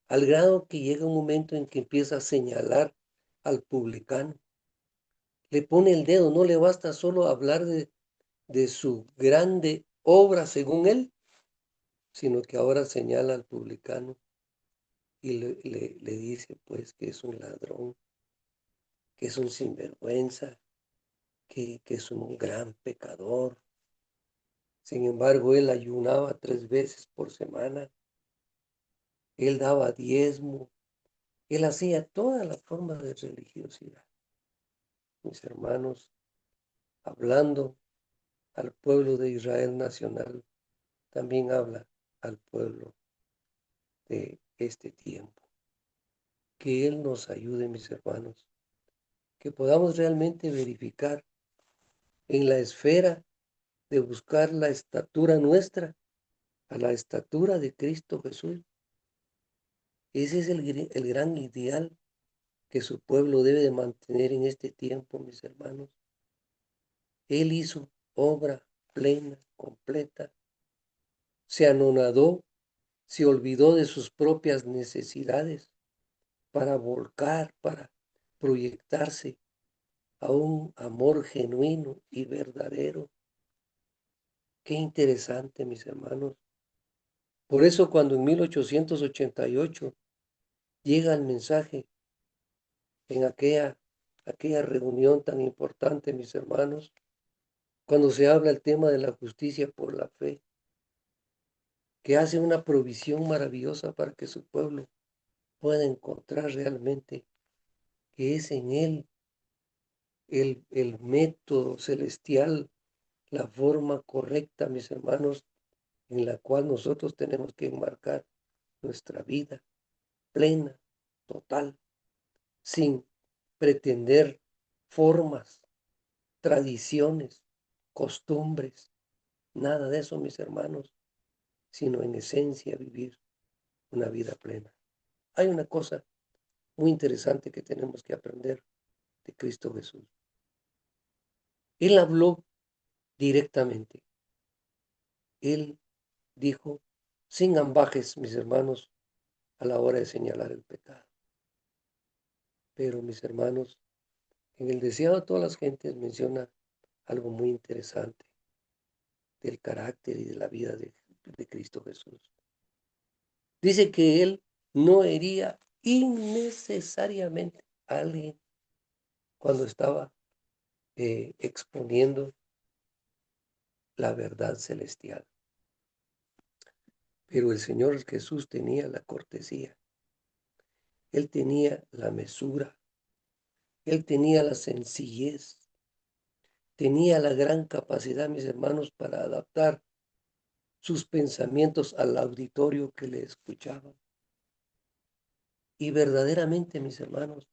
Al grado que llega un momento en que empieza a señalar al publicano. Le pone el dedo, no le basta solo hablar de su grande obra según él, sino que ahora señala al publicano y le dice pues que es un ladrón, que es un sinvergüenza, que es un gran pecador. Sin embargo, él ayunaba 3 veces por semana, él daba diezmo, él hacía toda la forma de religiosidad. Mis hermanos, hablando al pueblo de Israel nacional, también habla al pueblo de este tiempo. Que Él nos ayude, mis hermanos, que podamos realmente verificar en la esfera de buscar la estatura nuestra a la estatura de Cristo Jesús. Ese es el gran ideal que su pueblo debe de mantener en este tiempo, mis hermanos. Él hizo obra plena, completa, se anonadó, se olvidó de sus propias necesidades para volcar, para proyectarse a un amor genuino y verdadero. Qué interesante, mis hermanos. Por eso cuando en 1888 llega el mensaje en aquella reunión tan importante, mis hermanos, cuando se habla el tema de la justicia por la fe, que hace una provisión maravillosa para que su pueblo pueda encontrar realmente que es en él el método celestial, la forma correcta, mis hermanos, en la cual nosotros tenemos que enmarcar nuestra vida plena, total, sin pretender formas, tradiciones, costumbres, nada de eso, mis hermanos, sino en esencia vivir una vida plena. Hay una cosa muy interesante que tenemos que aprender de Cristo Jesús. Él habló directamente. Él dijo, sin ambajes, mis hermanos, a la hora de señalar el pecado. Pero, mis hermanos, en el deseado de todas las gentes menciona algo muy interesante del carácter y de la vida de Cristo Jesús. Dice que Él no hería innecesariamente a alguien cuando estaba exponiendo la verdad celestial. Pero el Señor Jesús tenía la cortesía, Él tenía la mesura, Él tenía la sencillez, tenía la gran capacidad, mis hermanos, para adaptar sus pensamientos al auditorio que le escuchaba. Y verdaderamente, mis hermanos,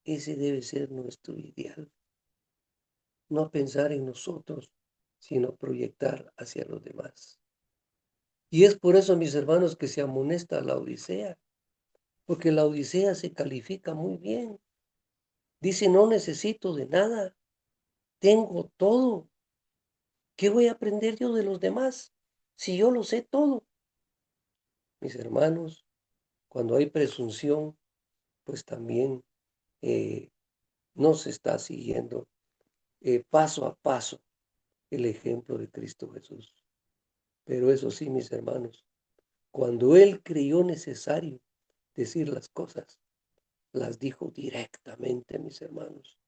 ese debe ser nuestro ideal. No pensar en nosotros, sino proyectar hacia los demás. Y es por eso, mis hermanos, que se amonesta a la Odisea, porque la Odisea se califica muy bien. Dice, no necesito de nada, tengo todo. ¿Qué voy a aprender yo de los demás si yo lo sé todo? Mis hermanos, cuando hay presunción, pues también eh, no se está siguiendo paso a paso el ejemplo de Cristo Jesús. Pero eso sí, mis hermanos, cuando Él creyó necesario decir las cosas, las dijo directamente, mis hermanos,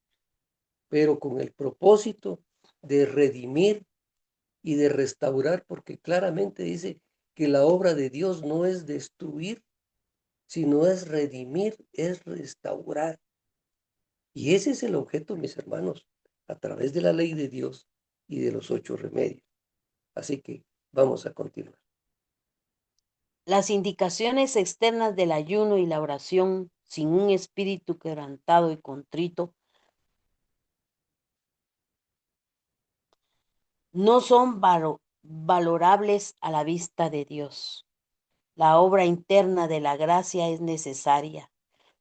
pero con el propósito de redimir y de restaurar, porque claramente dice que la obra de Dios no es destruir, sino es redimir, es restaurar. Y ese es el objeto, mis hermanos, a través de la ley de Dios y de los 8 remedios. Así que vamos a continuar. Las indicaciones externas del ayuno y la oración sin un espíritu quebrantado y contrito no son valorables a la vista de Dios. La obra interna de la gracia es necesaria.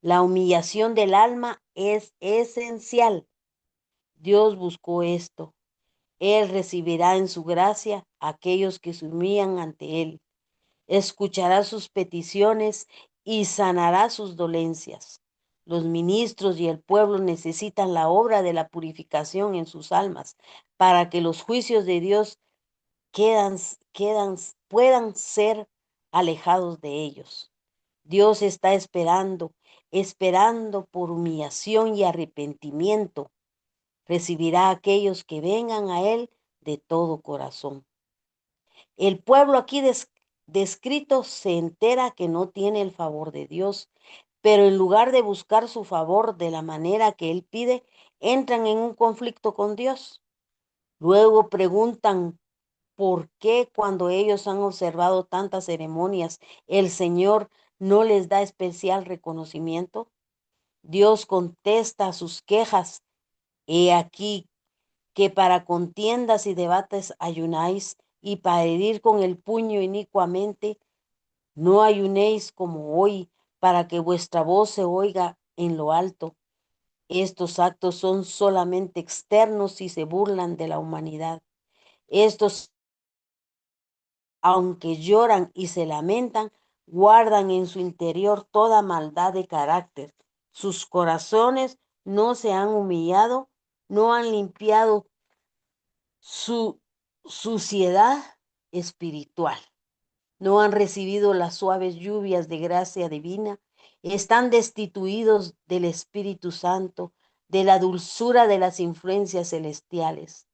La humillación del alma es esencial. Dios buscó esto. Él recibirá en su gracia a aquellos que se humillan ante Él. Escuchará sus peticiones y sanará sus dolencias. Los ministros y el pueblo necesitan la obra de la purificación en sus almas para que los juicios de Dios puedan ser alejados de ellos. Dios está esperando por humillación y arrepentimiento. Recibirá a aquellos que vengan a Él de todo corazón. El pueblo aquí descrito se entera que no tiene el favor de Dios, pero en lugar de buscar su favor de la manera que Él pide, entran en un conflicto con Dios. Luego preguntan por qué cuando ellos han observado tantas ceremonias, el Señor no les da especial reconocimiento. Dios contesta a sus quejas. He aquí que para contiendas y debates ayunáis, y para herir con el puño inicuamente, no ayunéis como hoy, para que vuestra voz se oiga en lo alto. Estos actos son solamente externos y se burlan de la humanidad. Estos, aunque lloran y se lamentan, guardan en su interior toda maldad de carácter. Sus corazones no se han humillado, no han limpiado su suciedad espiritual. No han recibido las suaves lluvias de gracia divina, están destituidos del Espíritu Santo, de la dulzura de las influencias celestiales.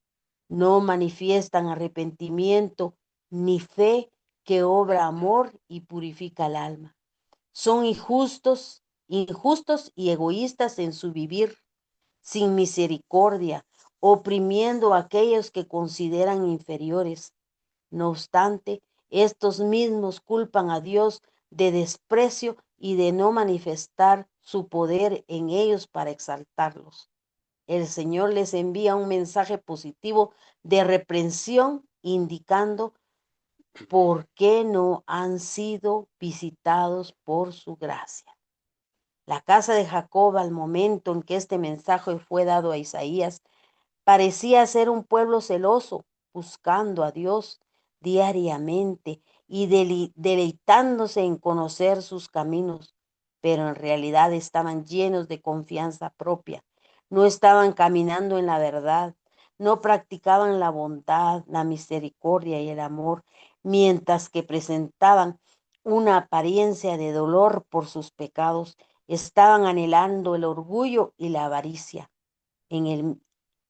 No manifiestan arrepentimiento ni fe que obra amor y purifica el alma. Son injustos y egoístas en su vivir, sin misericordia, oprimiendo a aquellos que consideran inferiores. No obstante, estos mismos culpan a Dios de desprecio y de no manifestar su poder en ellos para exaltarlos. El Señor les envía un mensaje positivo de reprensión, indicando por qué no han sido visitados por su gracia. La casa de Jacob, al momento en que este mensaje fue dado a Isaías, parecía ser un pueblo celoso, buscando a Dios diariamente y deleitándose en conocer sus caminos, pero en realidad estaban llenos de confianza propia. No estaban caminando en la verdad, no practicaban la bondad, la misericordia y el amor, mientras que presentaban una apariencia de dolor por sus pecados, estaban anhelando el orgullo y la avaricia. En el,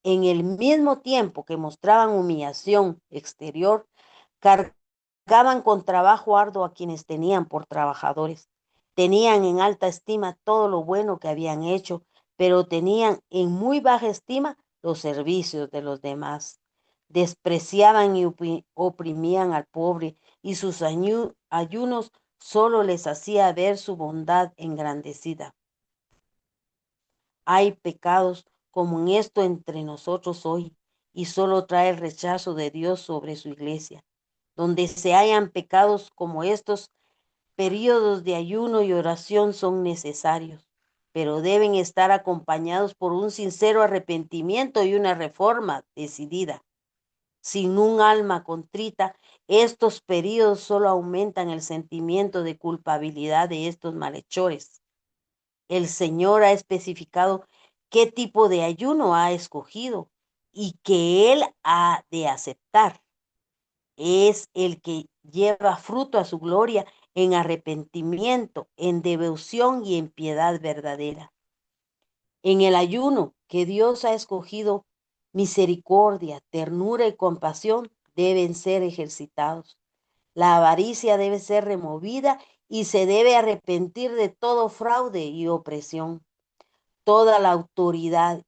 en el mismo tiempo que mostraban humillación exterior, cargaban con trabajo arduo a quienes tenían por trabajadores. Tenían en alta estima todo lo bueno que habían hecho, pero tenían en muy baja estima los servicios de los demás. Despreciaban y oprimían al pobre, y sus ayunos solo les hacía ver su bondad engrandecida. Hay pecados como en esto entre nosotros hoy, y solo trae el rechazo de Dios sobre su iglesia. Donde se hallan pecados como estos, periodos de ayuno y oración son necesarios, pero deben estar acompañados por un sincero arrepentimiento y una reforma decidida. Sin un alma contrita, estos periodos solo aumentan el sentimiento de culpabilidad de estos malhechores. El Señor ha especificado qué tipo de ayuno ha escogido y que Él ha de aceptar. Es el que lleva fruto a su gloria en arrepentimiento, en devoción y en piedad verdadera. En el ayuno que Dios ha escogido, misericordia, ternura y compasión deben ser ejercitados. La avaricia debe ser removida y se debe arrepentir de todo fraude y opresión. Toda la autoridad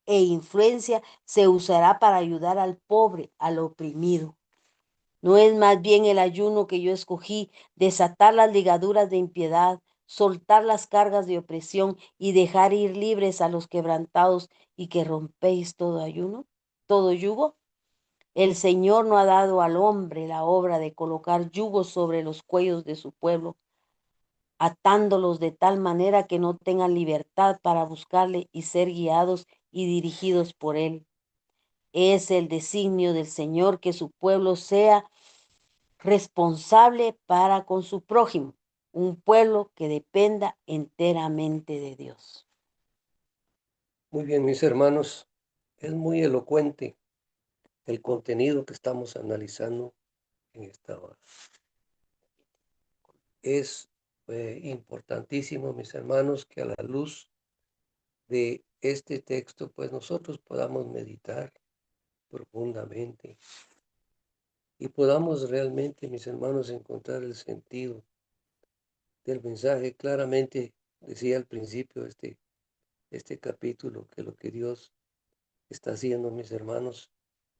e influencia se usará para ayudar al pobre, al oprimido. ¿No es más bien el ayuno que yo escogí, desatar las ligaduras de impiedad, soltar las cargas de opresión y dejar ir libres a los quebrantados, y que rompéis todo ayuno, todo yugo? El Señor no ha dado al hombre la obra de colocar yugos sobre los cuellos de su pueblo, atándolos de tal manera que no tengan libertad para buscarle y ser guiados y dirigidos por él. Es el designio del Señor que su pueblo sea responsable para con su prójimo, un pueblo que dependa enteramente de Dios. Muy bien, mis hermanos, es muy elocuente el contenido que estamos analizando en esta hora. Es importantísimo, mis hermanos, que a la luz de este texto, pues nosotros podamos meditar profundamente y podamos realmente, mis hermanos, encontrar el sentido del mensaje. Claramente decía al principio este capítulo que lo que Dios está haciendo, mis hermanos,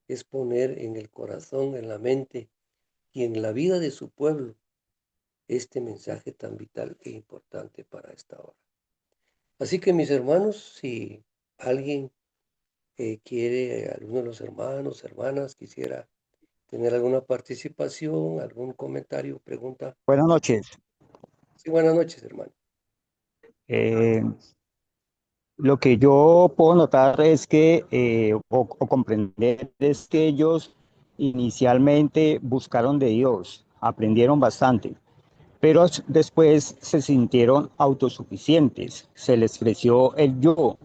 es poner en el corazón, en la mente y en la vida de su pueblo este mensaje tan vital e importante para esta hora. Así que, mis hermanos, si alguien quiere, alguno de los hermanos, hermanas, quisiera tener alguna participación, algún comentario, pregunta. Buenas noches. Sí, buenas noches, hermano. Eh, lo que yo puedo notar es que, o comprender, es que ellos inicialmente buscaron de Dios, aprendieron bastante, pero después se sintieron autosuficientes, se les creció el yo,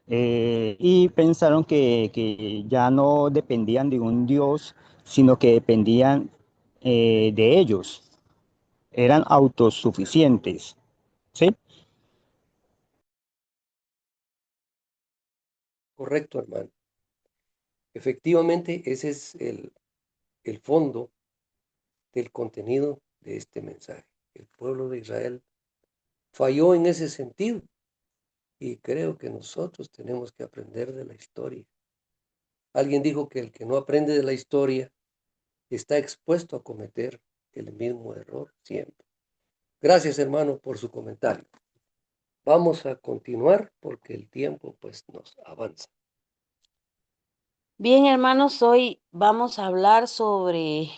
y pensaron que ya no dependían de un Dios, sino que dependían de ellos, eran autosuficientes, ¿sí? Correcto, hermano. Efectivamente, ese es el fondo del contenido de este mensaje. El pueblo de Israel falló en ese sentido y creo que nosotros tenemos que aprender de la historia. Alguien dijo que el que no aprende de la historia está expuesto a cometer el mismo error siempre. Gracias, hermano, por su comentario. Vamos a continuar porque el tiempo pues nos avanza. Bien, hermanos, hoy vamos a hablar sobre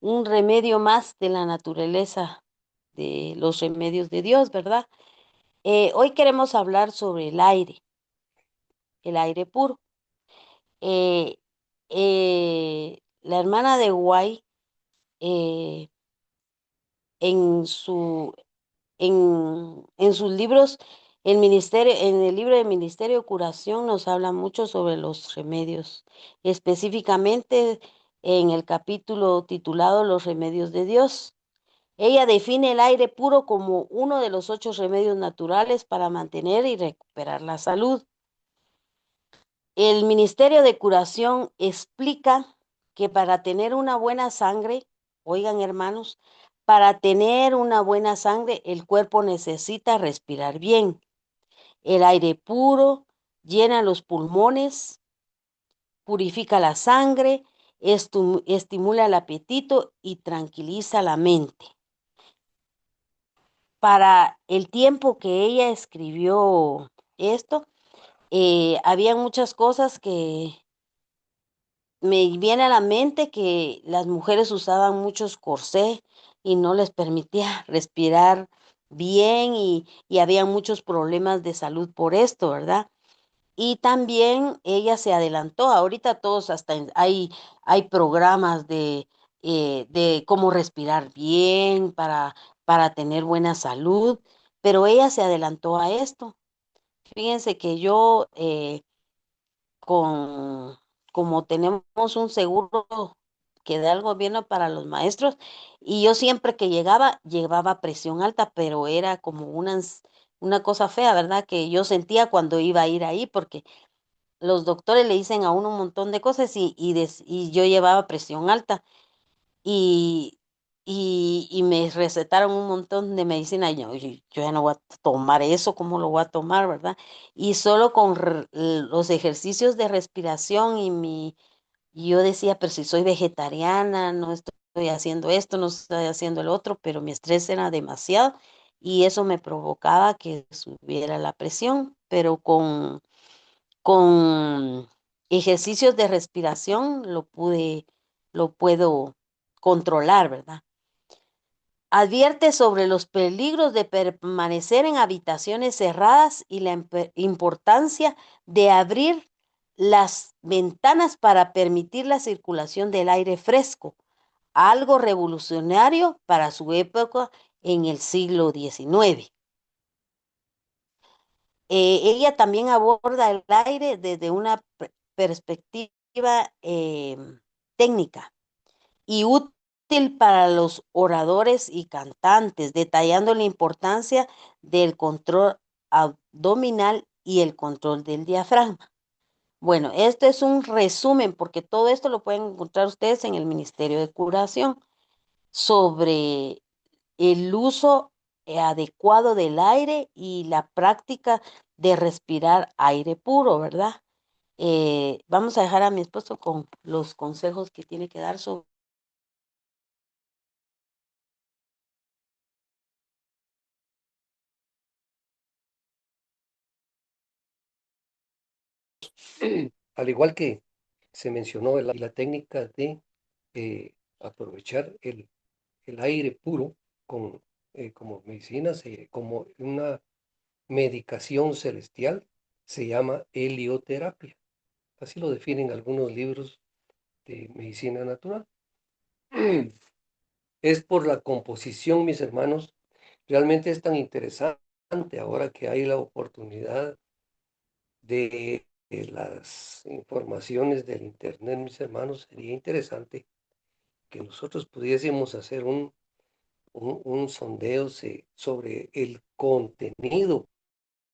un remedio más de la naturaleza de los remedios de Dios, ¿verdad? Hoy queremos hablar sobre el aire puro. Eh, la hermana de Guay, eh, en su, en sus libros, en el libro de Ministerio de Curación nos habla mucho sobre los remedios, específicamente en el capítulo titulado Los remedios de Dios. Ella define el aire puro como uno de los 8 remedios naturales para mantener y recuperar la salud. El Ministerio de Curación explica que para tener una buena sangre, oigan hermanos, para tener una buena sangre el cuerpo necesita respirar bien. El aire puro llena los pulmones, purifica la sangre, estimula el apetito y tranquiliza la mente. Para el tiempo que ella escribió esto, había muchas cosas que me viene a la mente, que las mujeres usaban muchos corsés y no les permitía respirar bien y había muchos problemas de salud por esto, ¿verdad? Y también ella se adelantó. Ahorita todos hasta hay programas de cómo respirar bien para tener buena salud, pero ella se adelantó a esto. Fíjense que yo, con, como tenemos un seguro que da el gobierno para los maestros, y yo siempre que llegaba, llevaba presión alta, pero era como una cosa fea, ¿verdad? Que yo sentía cuando iba a ir ahí, porque los doctores le dicen a uno un montón de cosas y yo llevaba presión alta y, y me recetaron un montón de medicina. Y yo ya no voy a tomar eso, ¿cómo lo voy a tomar, verdad? Y solo con los ejercicios de respiración y yo decía, pero si soy vegetariana, no estoy haciendo esto, no estoy haciendo el otro, pero mi estrés era demasiado y eso me provocaba que subiera la presión, pero con ejercicios de respiración lo puedo controlar, ¿verdad? Advierte sobre los peligros de permanecer en habitaciones cerradas y la importancia de abrir las ventanas para permitir la circulación del aire fresco, algo revolucionario para su época en el siglo XIX. Ella también aborda el aire desde una perspectiva técnica y útil para los oradores y cantantes, detallando la importancia del control abdominal y el control del diafragma. Bueno, esto es un resumen, porque todo esto lo pueden encontrar ustedes en el Ministerio de Curación, sobre el uso adecuado del aire y la práctica de respirar aire puro, ¿verdad? Vamos a dejar a mi esposo con los consejos que tiene que dar sobre. Al igual que se mencionó la técnica de aprovechar el aire puro con, como medicinas, como una medicación celestial, se llama helioterapia. Así lo definen algunos libros de medicina natural. Es por la composición, mis hermanos. Realmente es tan interesante ahora que hay la oportunidad de las informaciones del Internet, mis hermanos. Sería interesante que nosotros pudiésemos hacer un sondeo sobre el contenido,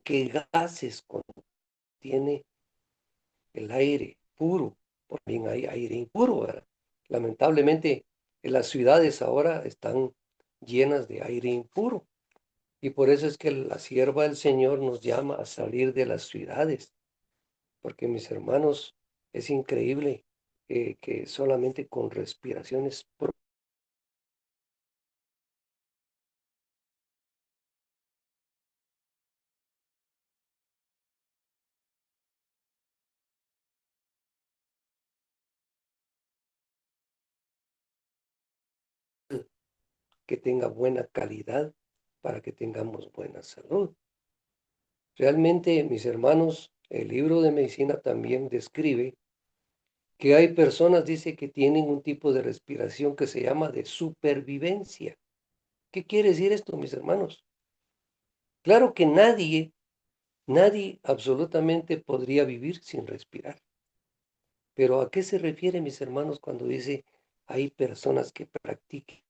qué gases contiene el aire puro. También hay aire impuro, ¿verdad? Lamentablemente, las ciudades ahora están llenas de aire impuro. Y por eso es que la sierva del Señor nos llama a salir de las ciudades. Porque, mis hermanos, es increíble que solamente con respiraciones que tenga buena calidad para que tengamos buena salud. Realmente, mis hermanos, el libro de medicina también describe que hay personas, dice, que tienen un tipo de respiración que se llama de supervivencia. ¿Qué quiere decir esto, mis hermanos? Claro que nadie absolutamente podría vivir sin respirar. Pero ¿a qué se refiere, mis hermanos, cuando dice hay personas que practiquen?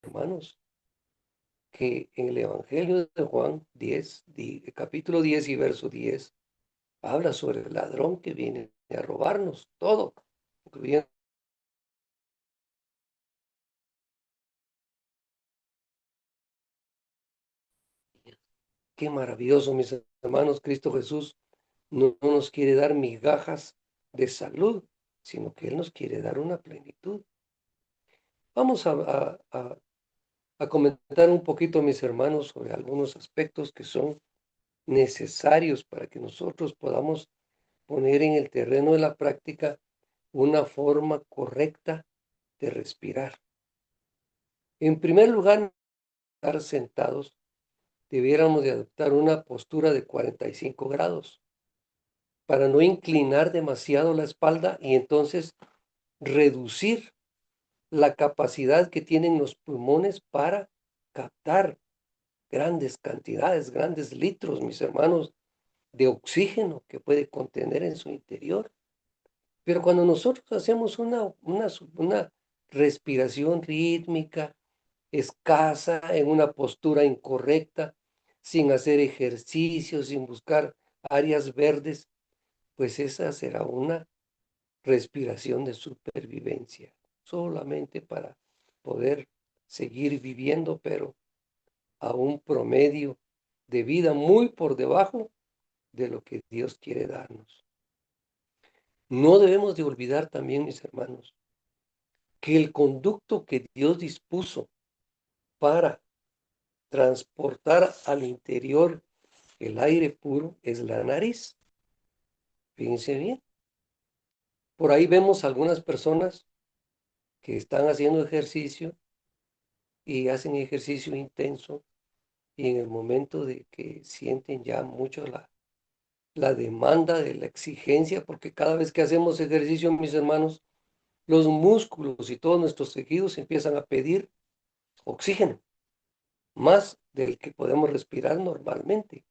Hermanos, que en el Evangelio de Juan 10, capítulo 10 y verso 10, habla sobre el ladrón que viene a robarnos todo, incluyendo. Qué maravilloso, mis hermanos, Cristo Jesús no nos quiere dar migajas de salud, sino que Él nos quiere dar una plenitud. Vamos a a comentar un poquito, mis hermanos, sobre algunos aspectos que son necesarios para que nosotros podamos poner en el terreno de la práctica una forma correcta de respirar. En primer lugar, estar sentados, debiéramos de adoptar una postura de 45 grados para no inclinar demasiado la espalda y entonces reducir la capacidad que tienen los pulmones para captar grandes cantidades, grandes litros, mis hermanos, de oxígeno que puede contener en su interior. Pero cuando nosotros hacemos una respiración rítmica, escasa, en una postura incorrecta, sin hacer ejercicio, sin buscar áreas verdes, pues esa será una respiración de supervivencia, solamente para poder seguir viviendo, pero a un promedio de vida muy por debajo de lo que Dios quiere darnos. No debemos de olvidar también, mis hermanos, que el conducto que Dios dispuso para transportar al interior el aire puro es la nariz. Fíjense bien. Por ahí vemos algunas personas que están haciendo ejercicio y hacen ejercicio intenso y en el momento de que sienten ya mucho la demanda de la exigencia, porque cada vez que hacemos ejercicio, mis hermanos, los músculos y todos nuestros tejidos empiezan a pedir oxígeno, más del que podemos respirar normalmente.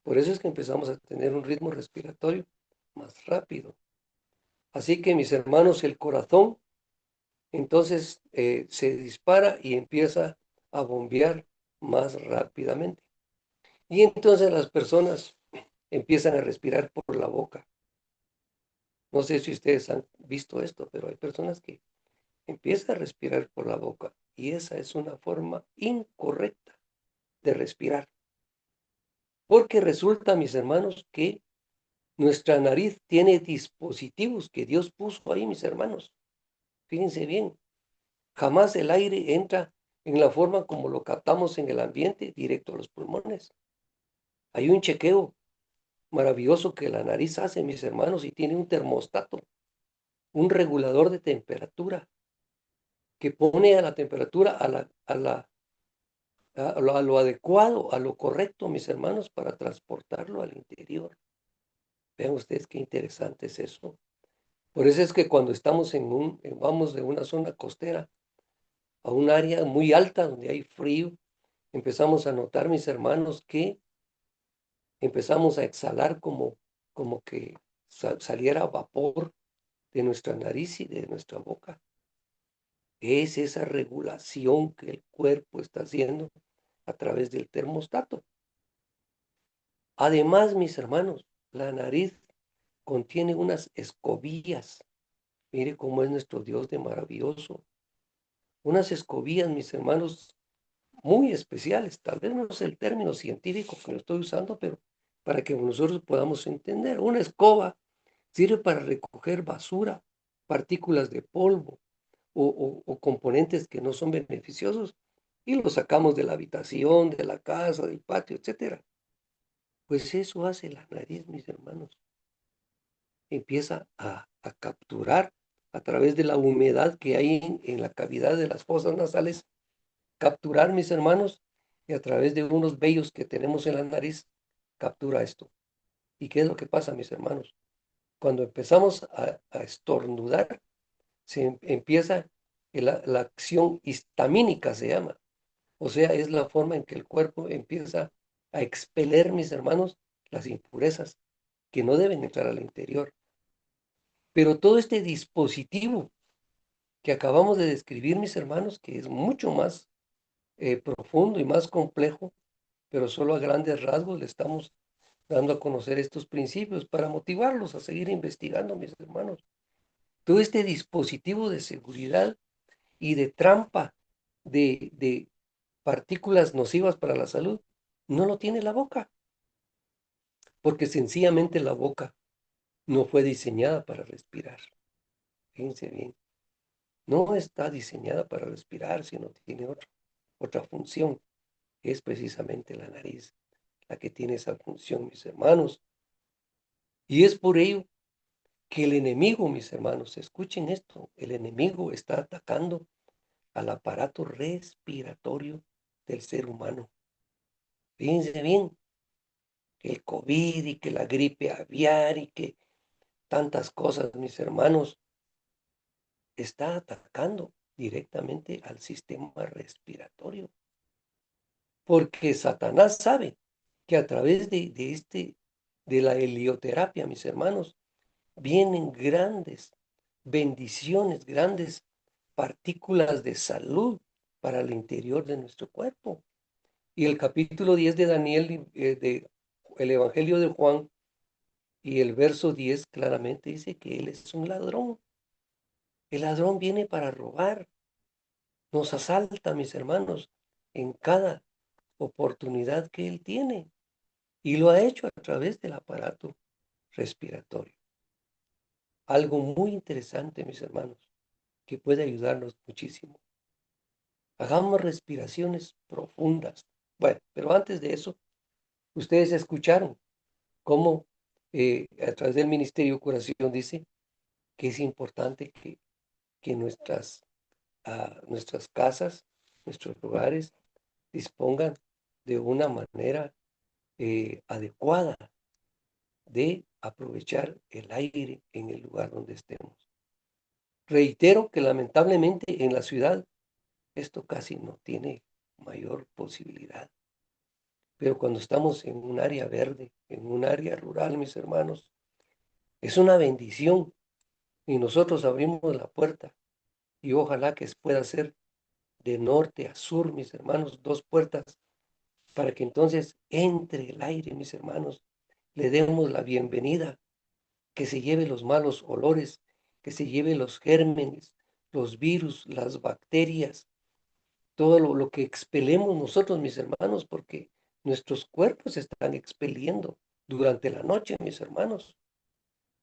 Por eso es que empezamos a tener un ritmo respiratorio más rápido. Así que, mis hermanos, el corazón entonces se dispara y empieza a bombear más rápidamente. Y entonces las personas empiezan a respirar por la boca. No sé si ustedes han visto esto, pero hay personas que empiezan a respirar por la boca y esa es una forma incorrecta de respirar. Porque resulta, mis hermanos, que nuestra nariz tiene dispositivos que Dios puso ahí, mis hermanos. Fíjense bien, jamás el aire entra en la forma como lo captamos en el ambiente directo a los pulmones. Hay un chequeo maravilloso que la nariz hace, mis hermanos, y tiene un termostato, un regulador de temperatura que pone a la temperatura a lo adecuado, a lo correcto, mis hermanos, para transportarlo al interior. Vean ustedes qué interesante es eso. Por eso es que cuando estamos vamos de una zona costera a un área muy alta donde hay frío, empezamos a notar, mis hermanos, que empezamos a exhalar como que saliera vapor de nuestra nariz y de nuestra boca. Es esa regulación que el cuerpo está haciendo a través del termostato. Además, mis hermanos, la nariz contiene unas escobillas. Mire cómo es nuestro Dios de maravilloso. Unas escobillas, mis hermanos, muy especiales. Tal vez no es el término científico que lo estoy usando, pero para que nosotros podamos entender. Una escoba sirve para recoger basura, partículas de polvo o componentes que no son beneficiosos y los sacamos de la habitación, de la casa, del patio, etcétera. Pues eso hace la nariz, mis hermanos. Empieza a capturar a través de la humedad que hay en la cavidad de las fosas nasales, capturar, mis hermanos, y a través de unos vellos que tenemos en la nariz, captura esto. ¿Y qué es lo que pasa, mis hermanos? Cuando empezamos a estornudar, empieza la acción histamínica, se llama. O sea, es la forma en que el cuerpo empieza a expeler, mis hermanos, las impurezas que no deben entrar al interior. Pero todo este dispositivo que acabamos de describir, mis hermanos, que es mucho más profundo y más complejo, pero solo a grandes rasgos le estamos dando a conocer estos principios para motivarlos a seguir investigando, mis hermanos. Todo este dispositivo de seguridad y de trampa de partículas nocivas para la salud no lo tiene la boca, porque sencillamente la boca no fue diseñada para respirar. Fíjense bien, no está diseñada para respirar, sino tiene otra función, es precisamente la nariz, la que tiene esa función, mis hermanos. Y es por ello que el enemigo, mis hermanos, escuchen esto, el enemigo está atacando al aparato respiratorio del ser humano. Fíjense bien, que el COVID y que la gripe aviar y que tantas cosas, mis hermanos, está atacando directamente al sistema respiratorio. Porque Satanás sabe que a través de la helioterapia, mis hermanos, vienen grandes bendiciones, grandes partículas de salud para el interior de nuestro cuerpo. Y el capítulo 10 de Daniel, el Evangelio de Juan, y el verso 10 claramente dice que él es un ladrón. El ladrón viene para robar, nos asalta, mis hermanos, en cada oportunidad que él tiene. Y lo ha hecho a través del aparato respiratorio. Algo muy interesante, mis hermanos, que puede ayudarnos muchísimo. Hagamos respiraciones profundas. Bueno, pero antes de eso, ustedes escucharon cómo a través del Ministerio de Curación dice que es importante que nuestras casas, nuestros hogares, dispongan de una manera adecuada de aprovechar el aire en el lugar donde estemos. Reitero que lamentablemente en la ciudad esto casi no tiene mayor posibilidad. Pero cuando estamos en un área verde, en un área rural, mis hermanos, es una bendición y nosotros abrimos la puerta y ojalá que pueda ser de norte a sur, mis hermanos, 2 puertas, para que entonces entre el aire, mis hermanos, le demos la bienvenida, que se lleve los malos olores, que se lleve los gérmenes, los virus, las bacterias, todo lo que expelemos nosotros, mis hermanos, porque nuestros cuerpos están expeliendo durante la noche, mis hermanos.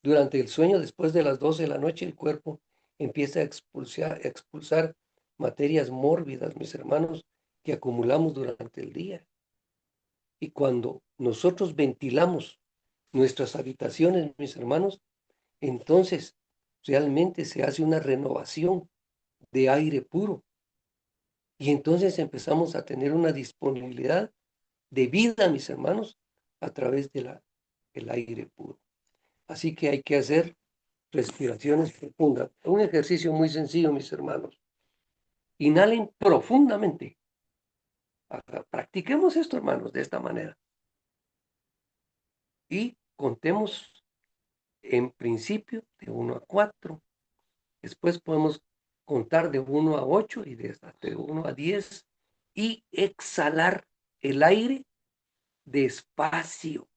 Durante el sueño, después de las 12 de la noche, el cuerpo empieza a expulsar materias mórbidas, mis hermanos, que acumulamos durante el día. Y cuando nosotros ventilamos nuestras habitaciones, mis hermanos, entonces realmente se hace una renovación de aire puro. Y entonces empezamos a tener una disponibilidad de vida, mis hermanos, a través del aire puro. Así que hay que hacer respiraciones profundas. Un ejercicio muy sencillo, mis hermanos. Inhalen profundamente. Practiquemos esto, hermanos, de esta manera. Y contemos en principio de 1 a 4. Después podemos contar de 1 a 8 y de 1 a 10. Y exhalar el aire despacio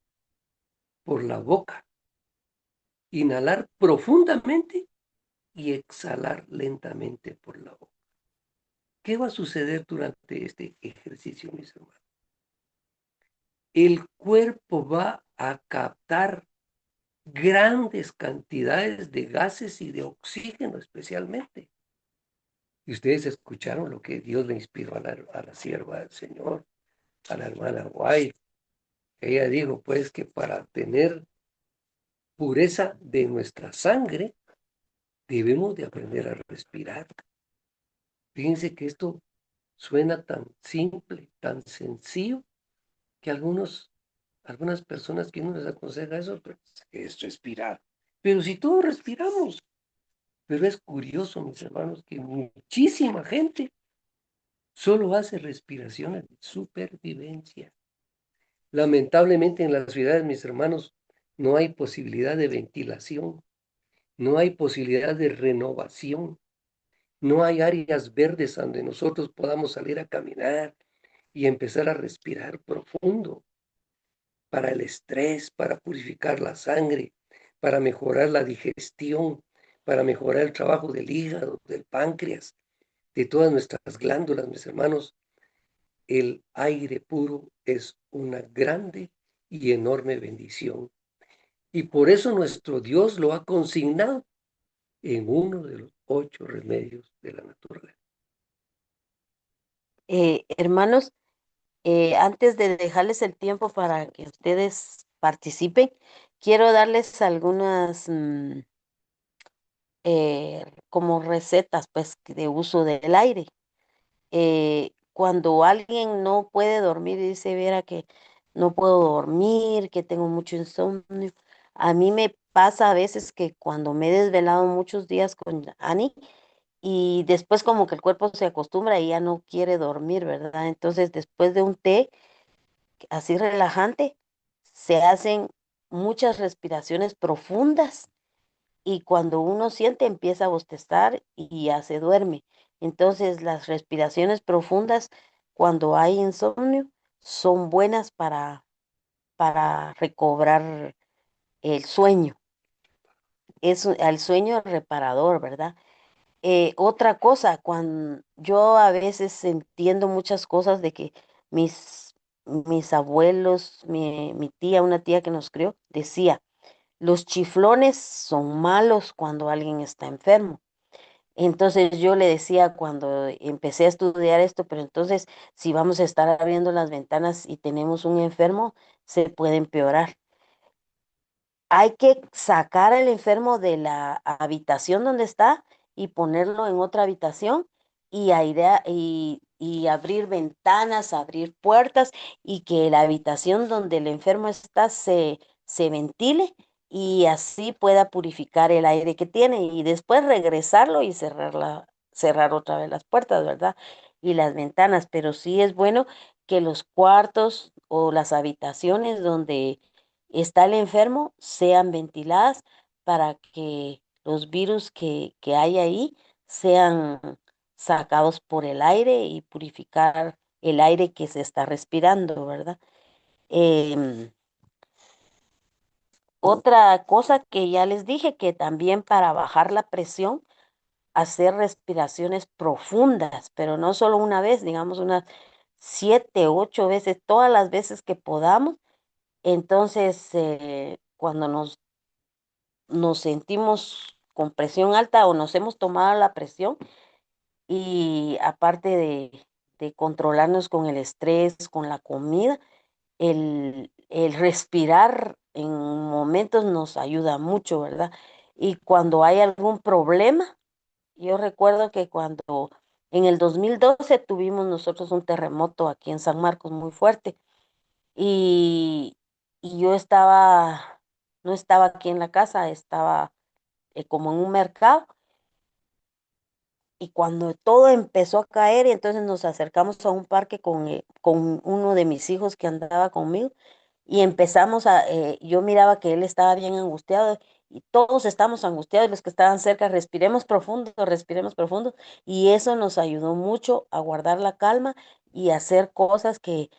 por la boca. Inhalar profundamente y exhalar lentamente por la boca. ¿Qué va a suceder durante este ejercicio, mis hermanos? El cuerpo va a captar grandes cantidades de gases y de oxígeno especialmente. Y ustedes escucharon lo que Dios le inspiró a la sierva del Señor, a la hermana White. Ella dijo pues que para tener pureza de nuestra sangre debemos de aprender a respirar. Fíjense que esto suena tan simple, tan sencillo, que algunas personas que uno les aconseja eso, pues, es respirar. Pero si todos respiramos, pero es curioso, mis hermanos, que muchísima gente solo hace respiraciones de supervivencia. Lamentablemente en las ciudades, mis hermanos, no hay posibilidad de ventilación, no hay posibilidad de renovación, no hay áreas verdes donde nosotros podamos salir a caminar y empezar a respirar profundo para el estrés, para purificar la sangre, para mejorar la digestión, para mejorar el trabajo del hígado, del páncreas, de todas nuestras glándulas, mis hermanos. El aire puro es una grande y enorme bendición. Y por eso nuestro Dios lo ha consignado en uno de los 8 remedios de la naturaleza. Hermanos, antes de dejarles el tiempo para que ustedes participen, quiero darles algunas como recetas pues de uso del aire. Cuando alguien no puede dormir y dice, viera que no puedo dormir, que tengo mucho insomnio, a mí me pasa a veces que cuando me he desvelado muchos días con Ani y después como que el cuerpo se acostumbra y ya no quiere dormir, ¿verdad? Entonces después de un té así relajante, se hacen muchas respiraciones profundas y cuando uno siente empieza a bostezar y ya se duerme. Entonces las respiraciones profundas cuando hay insomnio son buenas para recobrar el sueño. Es el sueño reparador, ¿verdad? Otra cosa, cuando yo a veces entiendo muchas cosas de que mis abuelos, mi tía, una tía que nos crió, decía, los chiflones son malos cuando alguien está enfermo. Entonces yo le decía cuando empecé a estudiar esto, pero entonces si vamos a estar abriendo las ventanas y tenemos un enfermo, se puede empeorar. Hay que sacar al enfermo de la habitación donde está y ponerlo en otra habitación y abrir ventanas, abrir puertas y que la habitación donde el enfermo está se ventile y así pueda purificar el aire que tiene y después regresarlo y cerrar otra vez las puertas, ¿verdad? Y las ventanas, pero sí es bueno que los cuartos o las habitaciones donde está el enfermo sean ventiladas para que los virus que hay ahí sean sacados por el aire y purificar el aire que se está respirando, ¿verdad? Em, Otra cosa que ya les dije, que también para bajar la presión, hacer respiraciones profundas, pero no solo una vez, digamos unas 7, 8 veces, todas las veces que podamos. Entonces, cuando nos sentimos con presión alta o nos hemos tomado la presión y aparte de controlarnos con el estrés, con la comida, el respirar en momentos nos ayuda mucho, ¿verdad? Y cuando hay algún problema, yo recuerdo que cuando en el 2012 tuvimos nosotros un terremoto aquí en San Marcos muy fuerte y, y yo no estaba aquí en la casa, estaba como en un mercado y cuando todo empezó a caer y entonces nos acercamos a un parque con uno de mis hijos que andaba conmigo y yo miraba que él estaba bien angustiado y todos estamos angustiados, los que estaban cerca, respiremos profundo y eso nos ayudó mucho a guardar la calma y hacer cosas que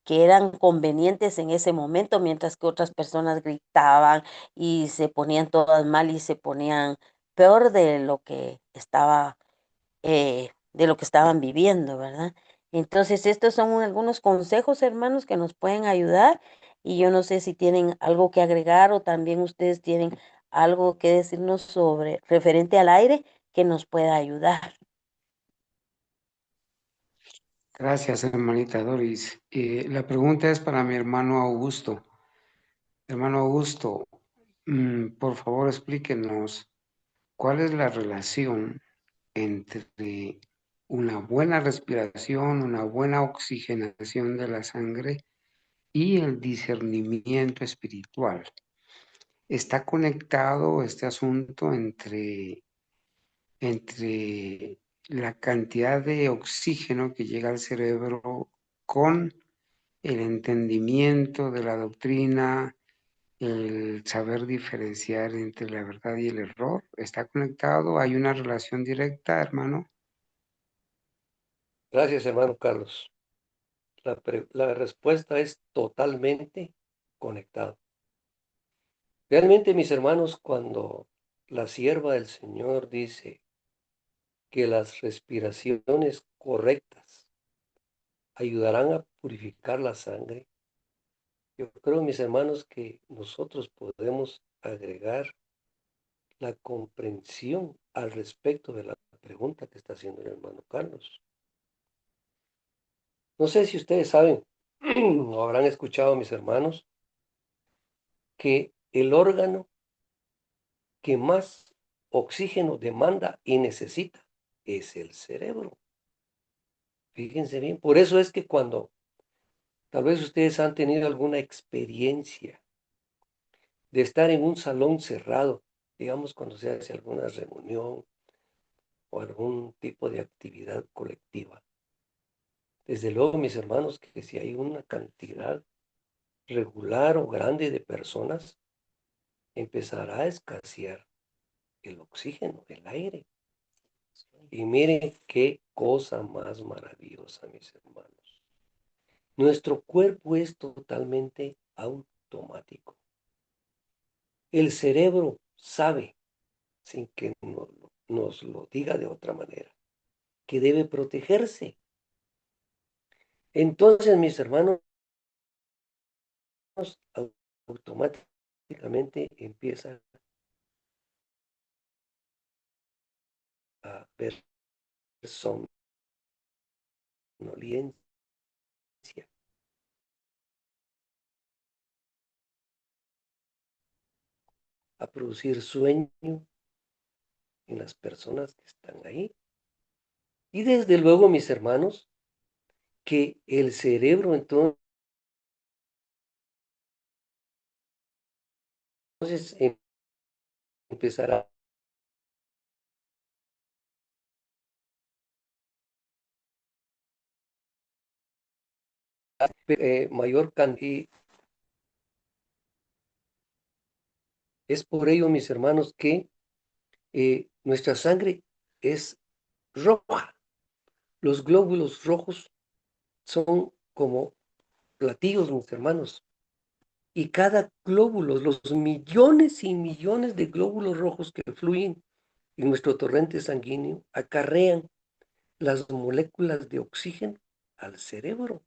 eran convenientes en ese momento, mientras que otras personas gritaban y se ponían todas mal y se ponían peor de lo que estaban viviendo, ¿verdad? Entonces, estos son algunos consejos, hermanos, que nos pueden ayudar y yo no sé si tienen algo que agregar o también ustedes tienen algo que decirnos sobre referente al aire que nos pueda ayudar. Gracias, hermanita Doris. La pregunta es para mi hermano Augusto. Hermano Augusto, por favor explíquenos cuál es la relación entre una buena respiración, una buena oxigenación de la sangre y el discernimiento espiritual. ¿Está conectado este asunto entre la cantidad de oxígeno que llega al cerebro con el entendimiento de la doctrina, el saber diferenciar entre la verdad y el error? ¿Está conectado? ¿Hay una relación directa, hermano? Gracias, hermano Carlos. La respuesta es totalmente conectado. Realmente, mis hermanos, cuando la sierva del Señor dice que las respiraciones correctas ayudarán a purificar la sangre, yo creo, mis hermanos, que nosotros podemos agregar la comprensión al respecto de la pregunta que está haciendo el hermano Carlos. No sé si ustedes saben o habrán escuchado, mis hermanos, que el órgano que más oxígeno demanda y necesita es el cerebro. Fíjense bien, por eso es que cuando tal vez ustedes han tenido alguna experiencia de estar en un salón cerrado, digamos cuando se hace alguna reunión o algún tipo de actividad colectiva. Desde luego, mis hermanos, que si hay una cantidad regular o grande de personas, empezará a escasear el oxígeno, el aire. Y miren qué cosa más maravillosa, mis hermanos. Nuestro cuerpo es totalmente automático. El cerebro sabe, sin que nos lo diga de otra manera, que debe protegerse. Entonces, mis hermanos, automáticamente empiezan a ver somnolencia, a producir sueño en las personas que están ahí. Y desde luego, mis hermanos, que el cerebro entonces empezará a mayor cantidad. Es por ello, mis hermanos, que nuestra sangre es roja. Los glóbulos rojos son como platillos, mis hermanos. Y cada glóbulo, los millones y millones de glóbulos rojos que fluyen en nuestro torrente sanguíneo, acarrean las moléculas de oxígeno al cerebro.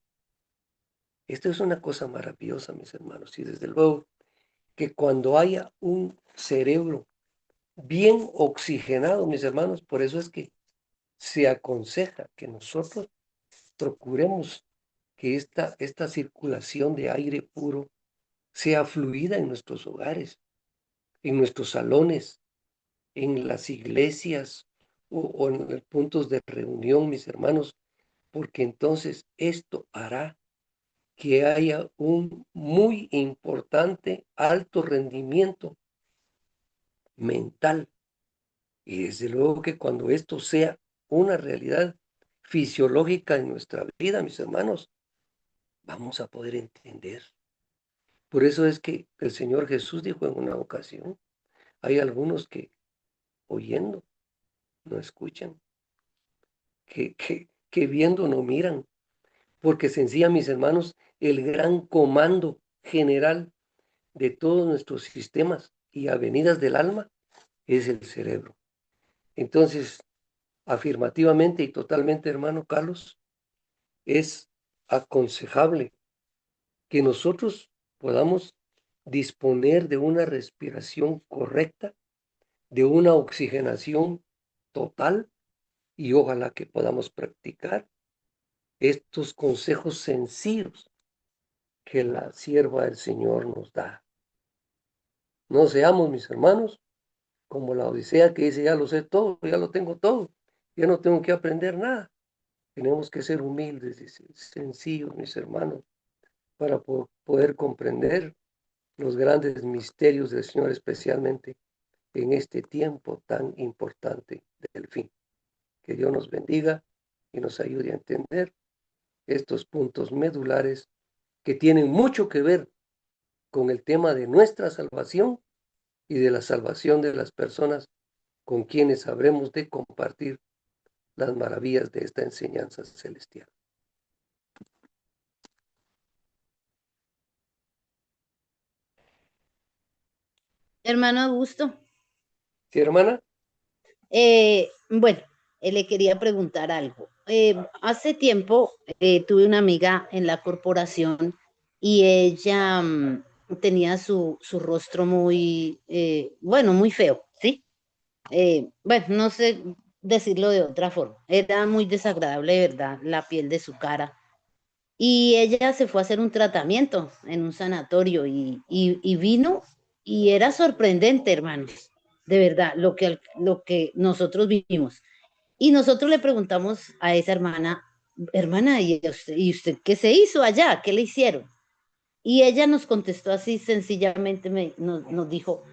Esto es una cosa maravillosa, mis hermanos. Y desde luego que cuando haya un cerebro bien oxigenado, mis hermanos, por eso es que se aconseja que nosotros procuremos que esta circulación de aire puro sea fluida en nuestros hogares, en nuestros salones, en las iglesias o en los puntos de reunión, mis hermanos, porque entonces esto hará que haya un muy importante alto rendimiento mental. Y desde luego que cuando esto sea una realidad fisiológica en nuestra vida, mis hermanos, vamos a poder entender. Por eso es que el Señor Jesús dijo en una ocasión, hay algunos que oyendo no escuchan, que viendo no miran, porque sencilla, mis hermanos, el gran comando general de todos nuestros sistemas y avenidas del alma es el cerebro. Entonces, afirmativamente y totalmente, hermano Carlos, es aconsejable que nosotros podamos disponer de una respiración correcta, de una oxigenación total y ojalá que podamos practicar estos consejos sencillos que la sierva del Señor nos da. No seamos, mis hermanos, como la Odisea que dice, ya lo sé todo, ya lo tengo todo, ya no tengo que aprender nada. Tenemos que ser humildes y sencillos, mis hermanos, para poder comprender los grandes misterios del Señor, especialmente en este tiempo tan importante del fin. Que Dios nos bendiga y nos ayude a entender estos puntos medulares que tienen mucho que ver con el tema de nuestra salvación y de la salvación de las personas con quienes habremos de compartir las maravillas de esta enseñanza celestial. Hermano Augusto, ¿Sí, hermana? bueno, le quería preguntar algo. Hace tiempo tuve una amiga en la corporación y ella tenía su rostro muy, bueno, muy feo, ¿sí? Bueno, no sé decirlo de otra forma. Era muy desagradable, de verdad, la piel de su cara. Y ella se fue a hacer un tratamiento en un sanatorio y vino y era sorprendente, hermanos, de verdad, lo que nosotros vivimos. Y nosotros le preguntamos a esa hermana, hermana, y usted qué se hizo allá? ¿Qué le hicieron? Y ella nos contestó así sencillamente, nos dijo,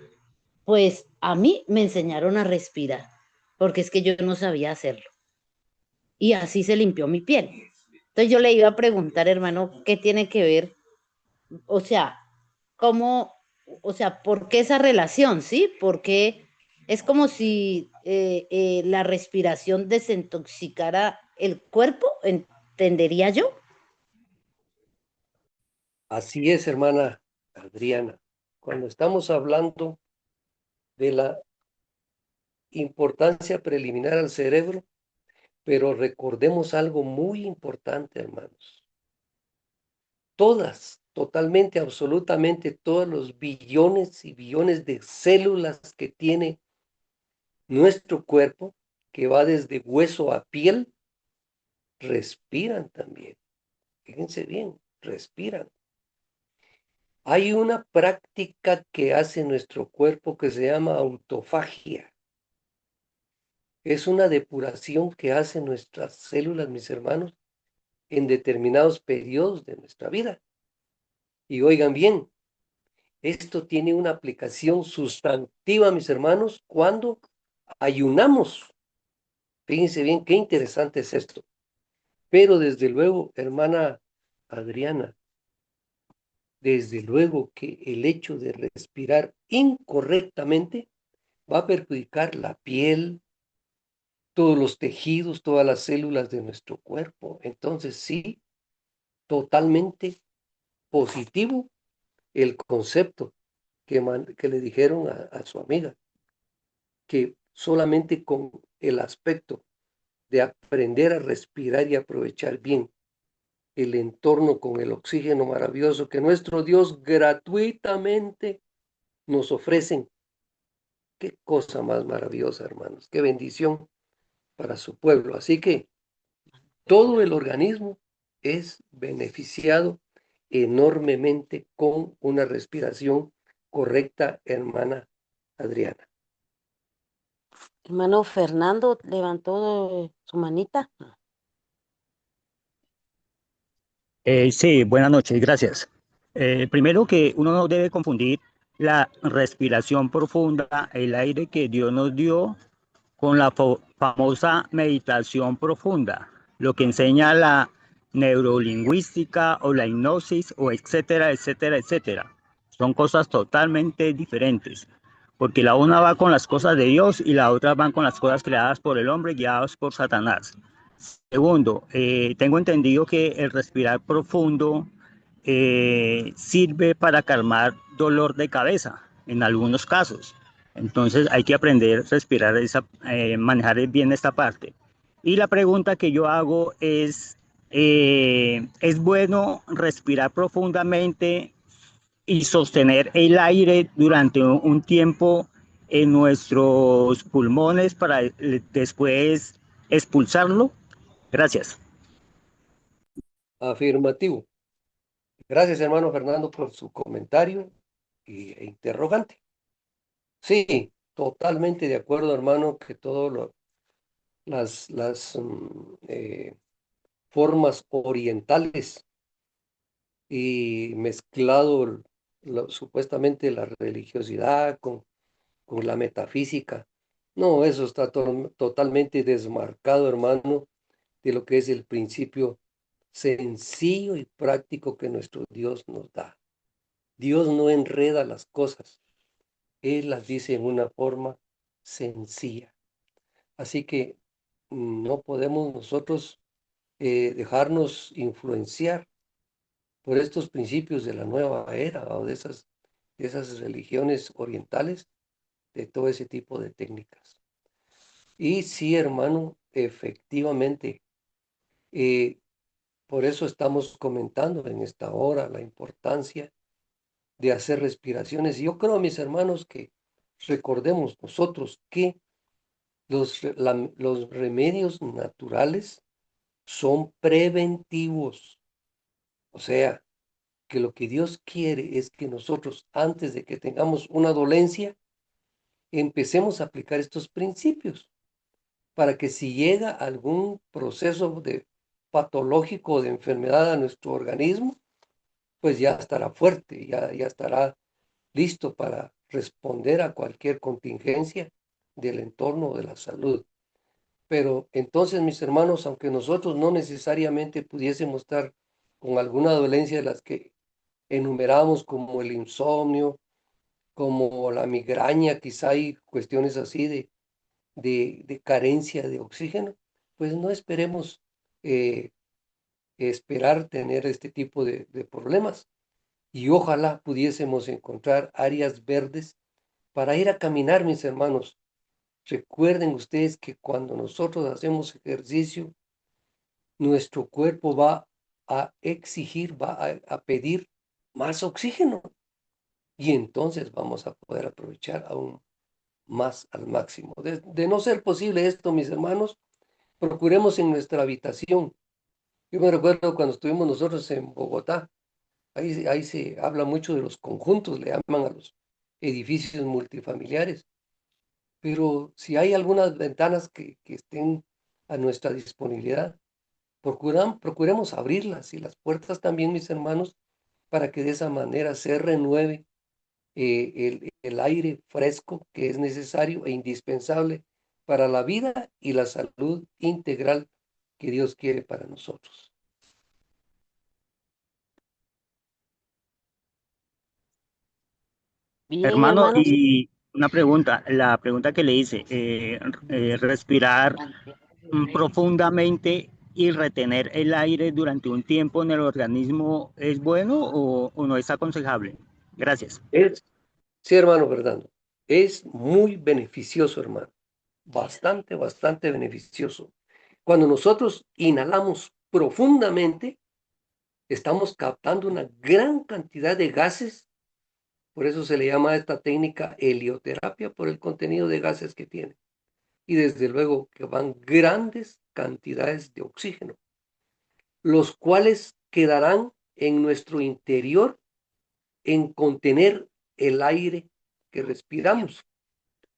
pues a mí me enseñaron a respirar, porque es que yo no sabía hacerlo. Y así se limpió mi piel. Entonces yo le iba a preguntar, hermano, ¿qué tiene que ver? O sea, ¿cómo, o sea, por qué esa relación, sí? Porque es como si la respiración desintoxicara el cuerpo, entendería yo. Así es, hermana Adriana. Cuando estamos hablando de la importancia preliminar al cerebro, pero recordemos algo muy importante, hermanos. Totalmente, absolutamente todos los billones y billones de células que tiene nuestro cuerpo, que va desde hueso a piel, respiran también. Fíjense bien, respiran. Hay una práctica que hace nuestro cuerpo que se llama autofagia. Es una depuración que hacen nuestras células, mis hermanos, en determinados periodos de nuestra vida. Y oigan bien, esto tiene una aplicación sustantiva, mis hermanos, cuando ayunamos. Fíjense bien, qué interesante es esto. Pero desde luego, hermana Adriana, desde luego que el hecho de respirar incorrectamente va a perjudicar la piel, todos los tejidos, todas las células de nuestro cuerpo. Entonces, sí, totalmente positivo el concepto que le dijeron a su amiga, que solamente con el aspecto de aprender a respirar y aprovechar bien el entorno con el oxígeno maravilloso que nuestro Dios gratuitamente nos ofrece. Qué cosa más maravillosa, hermanos, qué bendición para su pueblo. Así que todo el organismo es beneficiado enormemente con una respiración correcta, hermana Adriana. Hermano Fernando levantó su manita. Sí, buenas noches, gracias. Primero que uno no debe confundir la respiración profunda, el aire que Dios nos dio, con la famosa meditación profunda, lo que enseña la neurolingüística o la hipnosis o etcétera, etcétera, etcétera. Son cosas totalmente diferentes, porque la una va con las cosas de Dios y la otra van con las cosas creadas por el hombre, guiados por Satanás. Segundo, tengo entendido que el respirar profundo sirve para calmar dolor de cabeza en algunos casos. Entonces hay que aprender a respirar, manejar bien esta parte. Y la pregunta que yo hago ¿es bueno respirar profundamente y sostener el aire durante un tiempo en nuestros pulmones para después expulsarlo? Gracias. Afirmativo. Gracias, hermano Fernando, por su comentario e interrogante. Sí, totalmente de acuerdo, hermano, que todas las formas orientales y mezclado supuestamente la religiosidad con la metafísica. No, eso está totalmente desmarcado, hermano, de lo que es el principio sencillo y práctico que nuestro Dios nos da. Dios no enreda las cosas, Él las dice en una forma sencilla. Así que no podemos nosotros dejarnos influenciar por estos principios de la nueva era o de esas religiones orientales, de todo ese tipo de técnicas. Y sí, hermano, efectivamente, eh, por eso estamos comentando en esta hora la importancia de hacer respiraciones. Y yo creo, mis hermanos, que recordemos nosotros que los remedios naturales son preventivos. O sea, que lo que Dios quiere es que nosotros, antes de que tengamos una dolencia, empecemos a aplicar estos principios para que si llega algún proceso de patológico de enfermedad a nuestro organismo, pues ya estará fuerte, ya estará listo para responder a cualquier contingencia del entorno de la salud. Pero entonces, mis hermanos, aunque nosotros no necesariamente pudiésemos estar con alguna dolencia de las que enumeramos, como el insomnio, como la migraña, quizá hay cuestiones así de carencia de oxígeno, pues no esperemos esperar tener este tipo de problemas. Y ojalá pudiésemos encontrar áreas verdes para ir a caminar, mis hermanos. Recuerden ustedes que cuando nosotros hacemos ejercicio, nuestro cuerpo va a exigir, va a pedir más oxígeno. Y entonces vamos a poder aprovechar aún más al máximo. De no ser posible esto, mis hermanos, procuremos en nuestra habitación. Yo me recuerdo cuando estuvimos nosotros en Bogotá, ahí se habla mucho de los conjuntos, le llaman a los edificios multifamiliares, pero si hay algunas ventanas que estén a nuestra disponibilidad, procuremos abrirlas y las puertas también, mis hermanos, para que de esa manera se renueve el aire fresco que es necesario e indispensable para la vida y la salud integral que Dios quiere para nosotros. Bien, Hermano, hermanos. y una pregunta, la pregunta que le hice, respirar profundamente y retener el aire durante un tiempo en el organismo es bueno o no es aconsejable. Gracias. Es, sí, hermano Fernando, es muy beneficioso, hermano, bastante beneficioso. Cuando nosotros inhalamos profundamente, estamos captando una gran cantidad de gases, por eso se le llama a esta técnica helioterapia, por el contenido de gases que tiene. Y desde luego que van grandes cantidades de oxígeno, los cuales quedarán en nuestro interior en contener el aire que respiramos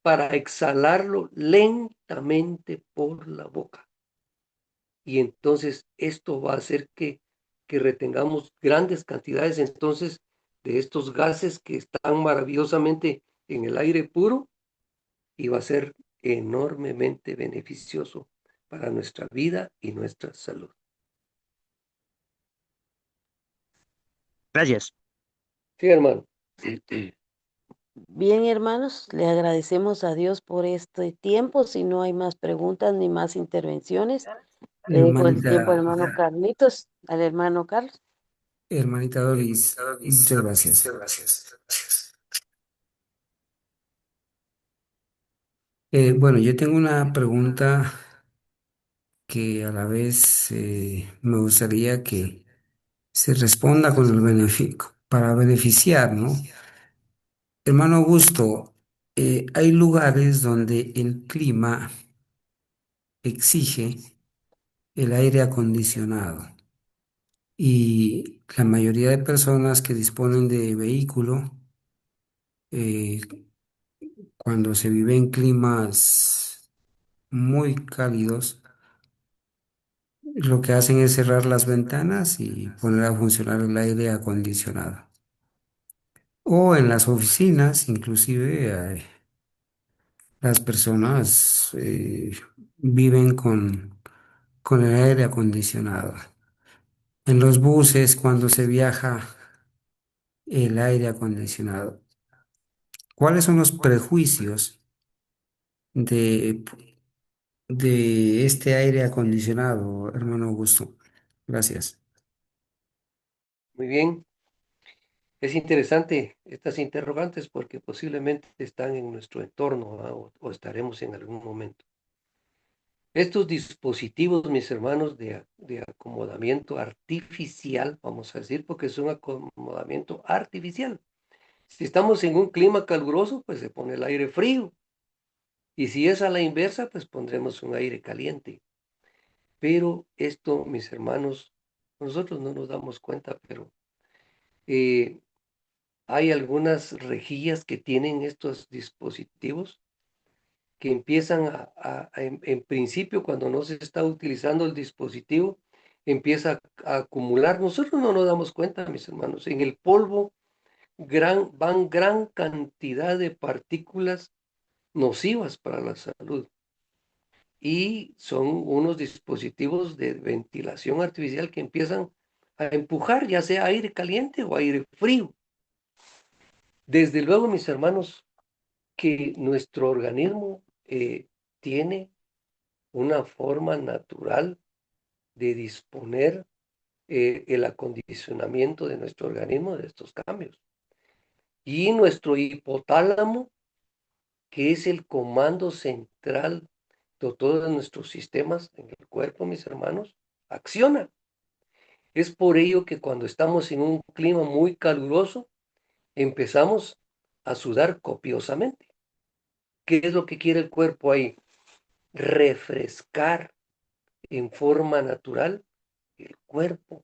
para exhalarlo lentamente por la boca. Y entonces esto va a hacer que retengamos grandes cantidades entonces de estos gases que están maravillosamente en el aire puro y va a ser enormemente beneficioso para nuestra vida y nuestra salud. Gracias. Sí, hermano. Bien, hermanos, le agradecemos a Dios por este tiempo. Si no hay más preguntas ni más intervenciones, le dejo el Hermanita, tiempo al hermano Carlitos, al hermano Carlos. hermanita Doris, muchas gracias. Bueno, yo tengo una pregunta que a la vez me gustaría que se responda con el beneficio, para beneficiar, ¿no? Hermano Augusto, hay lugares donde el clima exige el aire acondicionado y la mayoría de personas que disponen de vehículo, eh, cuando se vive en climas muy cálidos, lo que hacen es cerrar las ventanas y poner a funcionar el aire acondicionado. O en las oficinas, inclusive, las personas viven con el aire acondicionado. En los buses, cuando se viaja, el aire acondicionado. ¿Cuáles son los prejuicios de, de este aire acondicionado, hermano Augusto? Gracias. Muy bien. Es interesante estas interrogantes porque posiblemente están en nuestro entorno, ¿ah? O estaremos en algún momento. Estos dispositivos, mis hermanos, de acomodamiento artificial, vamos a decir, porque es un acomodamiento artificial. Si estamos en un clima caluroso, pues se pone el aire frío. Y si es a la inversa, pues pondremos un aire caliente. Pero esto, mis hermanos, Nosotros no nos damos cuenta, pero eh, hay algunas rejillas que tienen estos dispositivos que empiezan en principio, cuando no se está utilizando el dispositivo, empieza a acumular. Nosotros no nos damos cuenta, mis hermanos. En el polvo van gran cantidad de partículas nocivas para la salud y son unos dispositivos de ventilación artificial que empiezan a empujar, ya sea aire caliente o aire frío. Desde luego, mis hermanos, que nuestro organismo tiene una forma natural de disponer el acondicionamiento de nuestro organismo de estos cambios. Y nuestro hipotálamo, que es el comando central de todos nuestros sistemas en el cuerpo, mis hermanos, acciona. Es por ello que cuando estamos en un clima muy caluroso, empezamos a sudar copiosamente. ¿Qué es lo que quiere el cuerpo ahí? Refrescar en forma natural el cuerpo.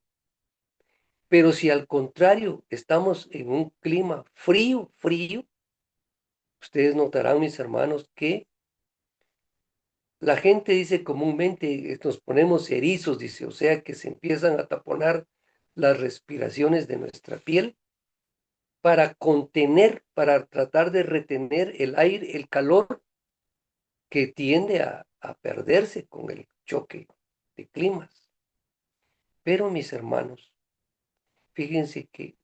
Pero si al contrario estamos en un clima frío, ustedes notarán, mis hermanos, que la gente dice comúnmente, nos ponemos erizos, dice, o sea que se empiezan a taponar las respiraciones de nuestra piel para contener, para tratar de retener el aire, el calor que tiende a perderse con el choque de climas. Pero mis hermanos, fíjense que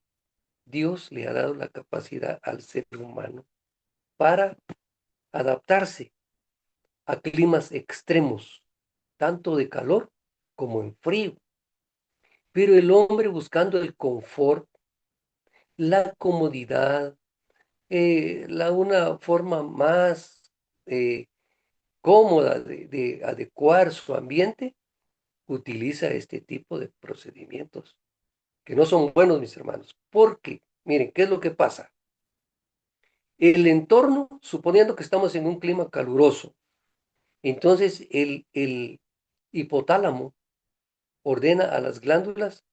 Dios le ha dado la capacidad al ser humano para adaptarse a climas extremos, tanto de calor como en frío. Pero el hombre buscando el confort, la comodidad, una forma más cómoda de adecuar su ambiente, utiliza este tipo de procedimientos que no son buenos, mis hermanos. Porque, miren, ¿qué es lo que pasa? El entorno, suponiendo que estamos en un clima caluroso, entonces el hipotálamo ordena a las glándulas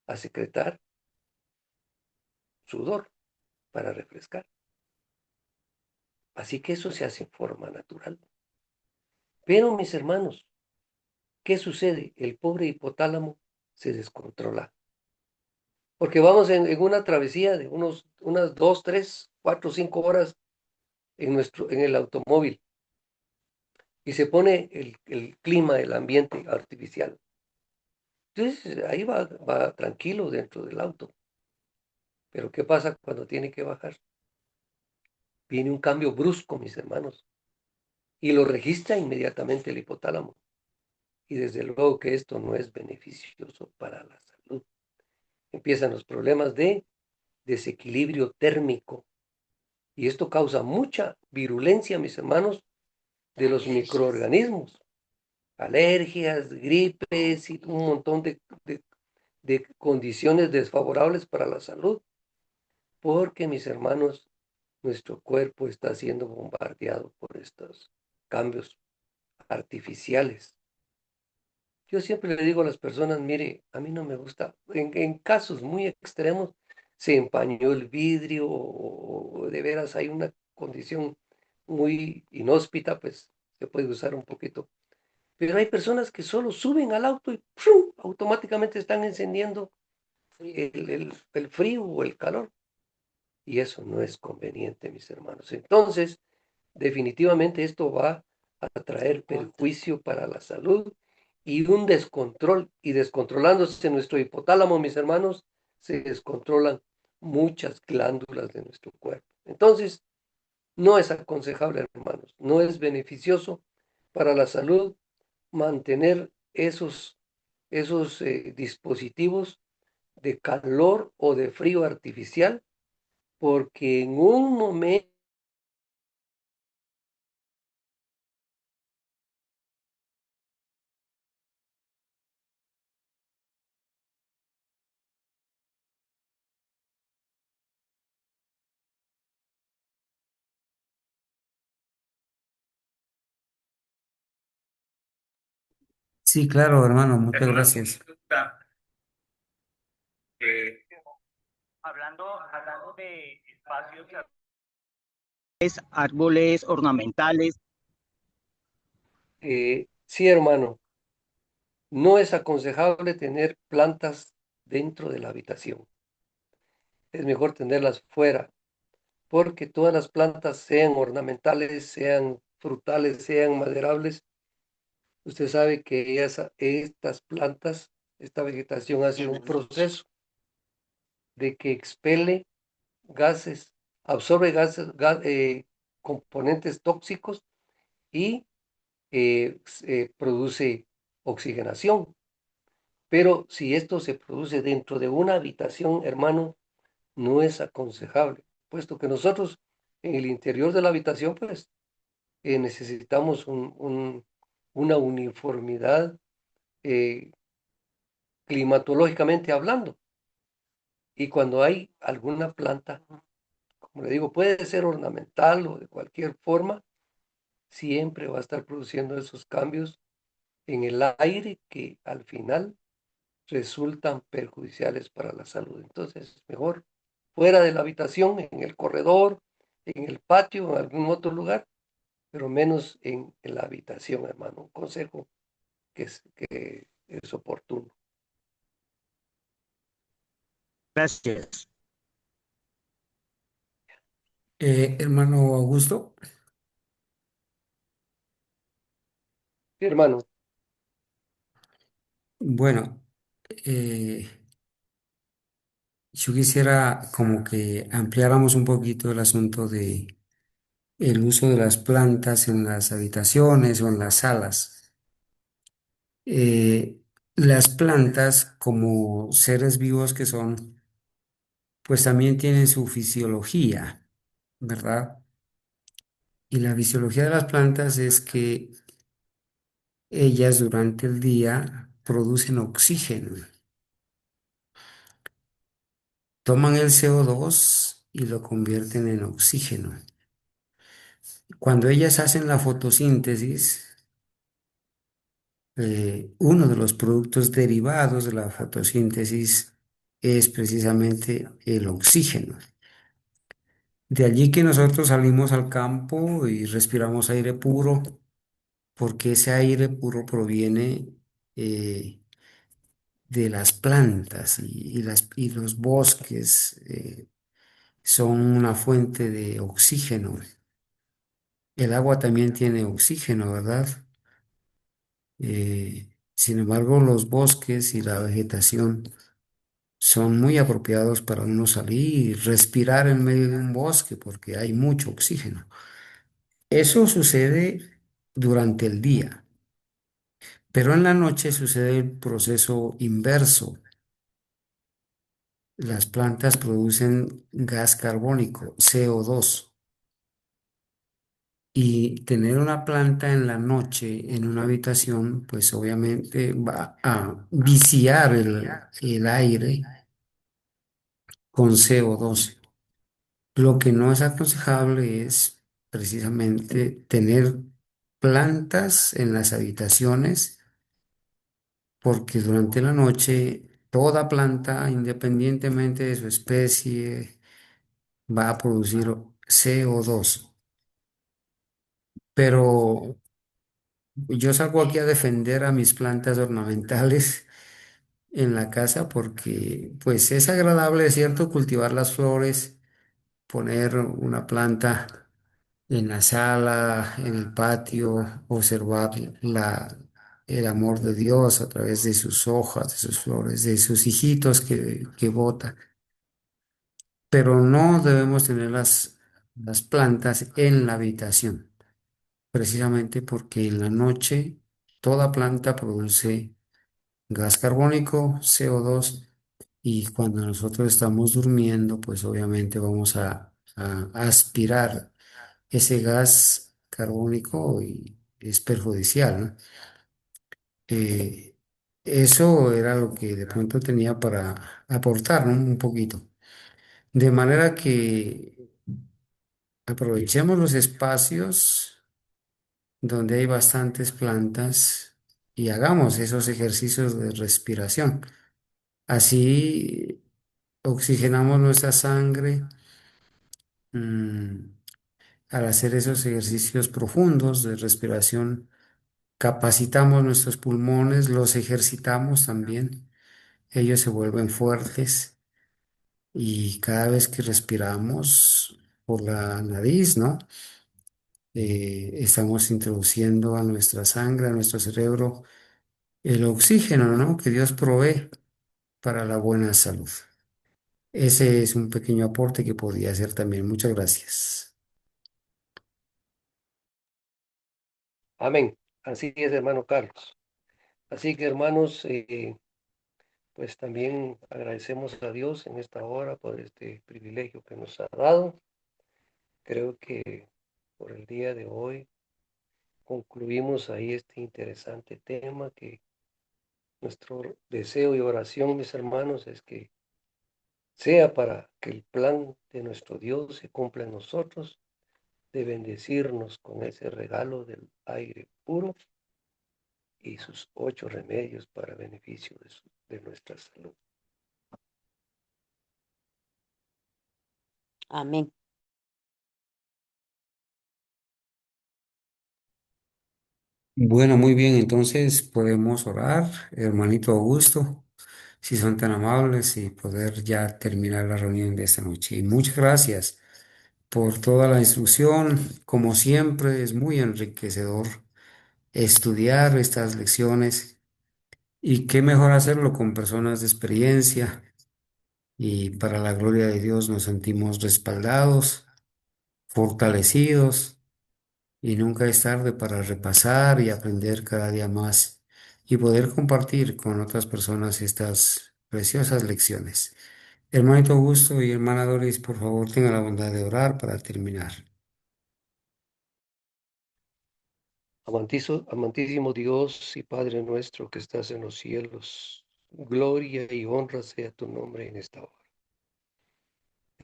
a secretar sudor para refrescar. Así que eso se hace en forma natural. Pero, mis hermanos, ¿qué sucede? El pobre hipotálamo se descontrola. Porque vamos en una travesía de unas 2, 3, 4, 5 horas en el automóvil y se pone el clima, el ambiente artificial. Entonces ahí va tranquilo dentro del auto. Pero ¿qué pasa cuando tiene que bajar? Viene un cambio brusco, mis hermanos, y lo registra inmediatamente el hipotálamo. Y desde luego que esto no es beneficioso para la salud. Empiezan los problemas de desequilibrio térmico. Y esto causa mucha virulencia, mis hermanos, de los microorganismos. Alergias, gripes y un montón de condiciones desfavorables para la salud. Porque, mis hermanos, nuestro cuerpo está siendo bombardeado por estos cambios artificiales. Yo siempre le digo a las personas, mire, a mí no me gusta, en casos muy extremos, se empañó el vidrio o de veras hay una condición muy inhóspita, pues se puede usar un poquito. Pero hay personas que solo suben al auto y ¡prum!, automáticamente están encendiendo el frío o el calor. Y eso no es conveniente, mis hermanos. Entonces, definitivamente esto va a traer perjuicio para la salud y un descontrol. Y descontrolándose nuestro hipotálamo, mis hermanos, se descontrolan muchas glándulas de nuestro cuerpo. Entonces, no es aconsejable, hermanos, no es beneficioso para la salud mantener esos dispositivos de calor o de frío artificial, porque en un momento Sí, claro, hermano, muchas gracias. Hablando de espacios, árboles ornamentales. Sí, hermano, no es aconsejable tener plantas dentro de la habitación. Es mejor tenerlas fuera, porque todas las plantas, sean ornamentales, sean frutales, sean maderables, usted sabe que estas plantas, esta vegetación hace un proceso de que expele gases, absorbe gases, componentes tóxicos y produce oxigenación. Pero si esto se produce dentro de una habitación, hermano, no es aconsejable, puesto que nosotros en el interior de la habitación, pues necesitamos una uniformidad eh, climatológicamente hablando. Y cuando hay alguna planta, como le digo, puede ser ornamental o de cualquier forma, siempre va a estar produciendo esos cambios en el aire que al final resultan perjudiciales para la salud. Entonces, mejor fuera de la habitación, en el corredor, en el patio, en algún otro lugar, pero menos en la habitación, hermano. Un consejo que es oportuno. Gracias. Hermano Augusto, Sí, hermano, bueno, eh, yo quisiera como que ampliáramos un poquito el asunto de el uso de las plantas en las habitaciones o en las salas. Eh, las plantas, como seres vivos que son, pues también tienen su fisiología, ¿verdad? Y la fisiología de las plantas es que ellas durante el día producen oxígeno, toman el CO2 y lo convierten en oxígeno. Cuando ellas hacen la fotosíntesis, uno de los productos derivados de la fotosíntesis es precisamente el oxígeno. De allí que nosotros salimos al campo y respiramos aire puro, porque ese aire puro proviene eh, de las plantas y los bosques son una fuente de oxígeno. El agua también tiene oxígeno, ¿verdad? Sin embargo, los bosques y la vegetación son muy apropiados para uno salir y respirar en medio de un bosque porque hay mucho oxígeno. Eso sucede durante el día, pero en la noche sucede el proceso inverso. Las plantas producen gas carbónico, CO2, y tener una planta en la noche en una habitación, pues obviamente va a viciar el aire con CO2. Lo que no es aconsejable es precisamente tener plantas en las habitaciones porque durante la noche toda planta, independientemente de su especie, va a producir CO2. Pero yo salgo aquí a defender a mis plantas ornamentales en la casa porque pues es agradable, es cierto, cultivar las flores, poner una planta en la sala, en el patio, observar el amor de Dios a través de sus hojas, de sus flores, de sus hijitos que bota. Pero no debemos tener las plantas en la habitación, precisamente porque en la noche toda planta produce gas carbónico, CO2, y cuando nosotros estamos durmiendo, pues obviamente vamos a aspirar ese gas carbónico y es perjudicial, ¿no? Eh, Eso era lo que de pronto tenía para aportar, ¿no? Un poquito. De manera que aprovechemos los espacios donde hay bastantes plantas y hagamos esos ejercicios de respiración. Así Oxigenamos nuestra sangre mm, al hacer esos ejercicios profundos de respiración. Capacitamos nuestros pulmones, los ejercitamos también. Ellos se vuelven fuertes y cada vez que respiramos por la nariz, ¿no? Estamos introduciendo a nuestra sangre, a nuestro cerebro, el oxígeno, ¿no? Que Dios provee para la buena salud. Ese es un pequeño aporte que podría hacer también. Muchas gracias. Amén. Así es, hermano Carlos. Así que, hermanos, pues también agradecemos a Dios en esta hora por este privilegio que nos ha dado. Creo que por el día de hoy concluimos ahí este interesante tema, que nuestro deseo y oración, mis hermanos, es que sea para que el plan de nuestro Dios se cumpla en nosotros, de bendecirnos con ese regalo del aire puro y sus 8 remedios para beneficio de nuestra salud. Amén. Bueno, muy bien, entonces podemos orar, hermanito Augusto, si son tan amables y poder ya terminar la reunión de esta noche. Y muchas gracias por toda la instrucción. Como siempre, es muy enriquecedor estudiar estas lecciones y qué mejor hacerlo con personas de experiencia y para la gloria de Dios nos sentimos respaldados, fortalecidos y nunca es tarde para repasar y aprender cada día más y poder compartir con otras personas estas preciosas lecciones. Hermanito Augusto y hermana Doris, por favor, tengan la bondad de orar para terminar. Amantísimo Dios y Padre nuestro que estás en los cielos, gloria y honra sea tu nombre en esta hora.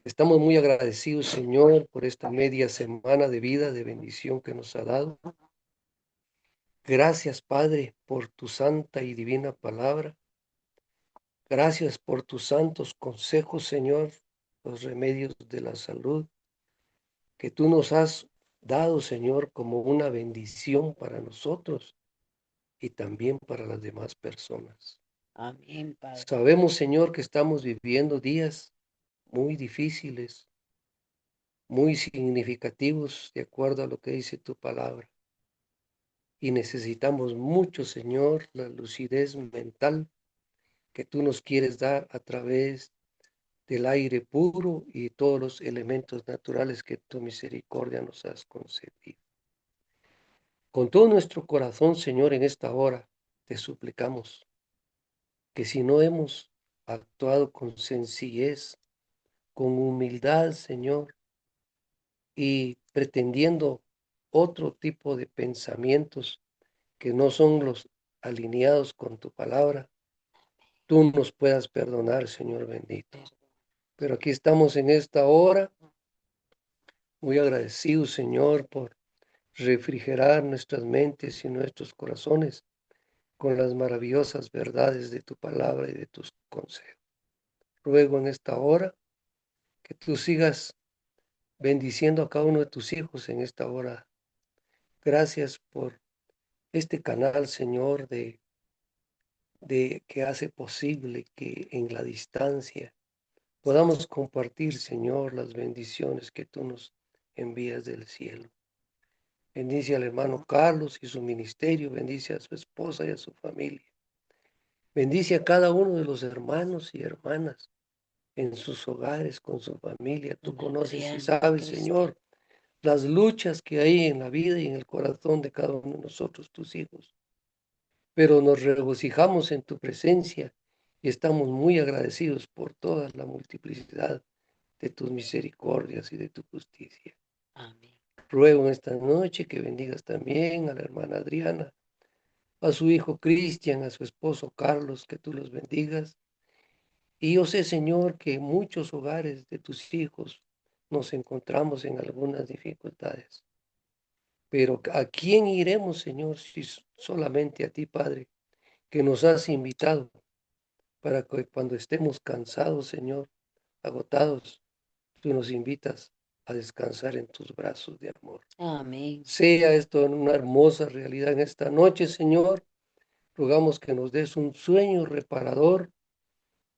Estamos muy agradecidos, Señor, por esta media semana de vida, de bendición que nos ha dado. Gracias, Padre, por tu santa y divina palabra. Gracias por tus santos consejos, Señor, los remedios de la salud que tú nos has dado, Señor, como una bendición para nosotros y también para las demás personas. Amén, Padre. Sabemos, Señor, que estamos viviendo días muy difíciles, muy significativos, de acuerdo a lo que dice tu palabra. Y necesitamos mucho, Señor, la lucidez mental que tú nos quieres dar a través del aire puro y todos los elementos naturales que tu misericordia nos has concedido. Con todo nuestro corazón, Señor, en esta hora te suplicamos que si no hemos actuado con sencillez, con humildad, Señor, y pretendiendo otro tipo de pensamientos que no son los alineados con tu palabra, tú nos puedas perdonar, Señor bendito. Pero aquí estamos en esta hora, muy agradecidos, Señor, por refrigerar nuestras mentes y nuestros corazones con las maravillosas verdades de tu palabra y de tus consejos. Ruego en esta hora que tú sigas bendiciendo a cada uno de tus hijos en esta hora. Gracias por este canal, Señor, de que hace posible que en la distancia podamos compartir, Señor, las bendiciones que tú nos envías del cielo. Bendice al hermano Carlos y su ministerio, bendice a su esposa y a su familia. Bendice a cada uno de los hermanos y hermanas en sus hogares, con su familia. Tú conoces y sabes, Señor, las luchas que hay en la vida y en el corazón de cada uno de nosotros, tus hijos. Pero nos regocijamos en tu presencia y estamos muy agradecidos por toda la multiplicidad de tus misericordias y de tu justicia. Amén. Ruego en esta noche que bendigas también a la hermana Adriana, a su hijo Cristian, a su esposo Carlos, que tú los bendigas. Y yo sé, Señor, que en muchos hogares de tus hijos nos encontramos en algunas dificultades. Pero ¿a quién iremos, Señor, si solamente a ti, Padre, que nos has invitado para que cuando estemos cansados, Señor, agotados, tú nos invitas a descansar en tus brazos de amor. Amén. Sea esto una hermosa realidad en esta noche, Señor. Rogamos que nos des un sueño reparador,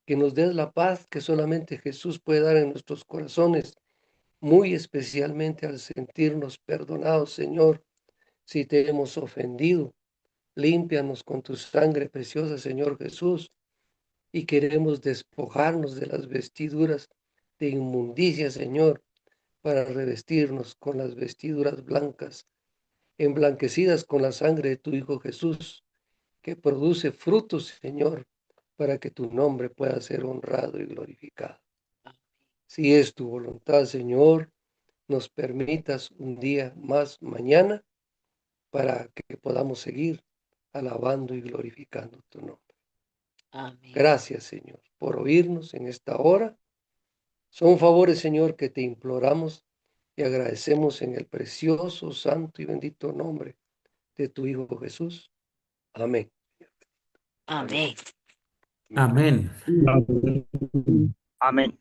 que nos des la paz que solamente Jesús puede dar en nuestros corazones, muy especialmente al sentirnos perdonados, Señor, si te hemos ofendido. Límpianos con tu sangre preciosa, Señor Jesús, y queremos despojarnos de las vestiduras de inmundicia, Señor, para revestirnos con las vestiduras blancas, emblanquecidas con la sangre de tu Hijo Jesús, que produce frutos, Señor, para que tu nombre pueda ser honrado y glorificado. Si es tu voluntad, Señor, nos permitas un día más mañana para que podamos seguir alabando y glorificando tu nombre. Amén. Gracias, Señor, por oírnos en esta hora. Son favores, Señor, que te imploramos y agradecemos en el precioso, santo y bendito nombre de tu Hijo Jesús. Amén. Amén. Amén. Amén.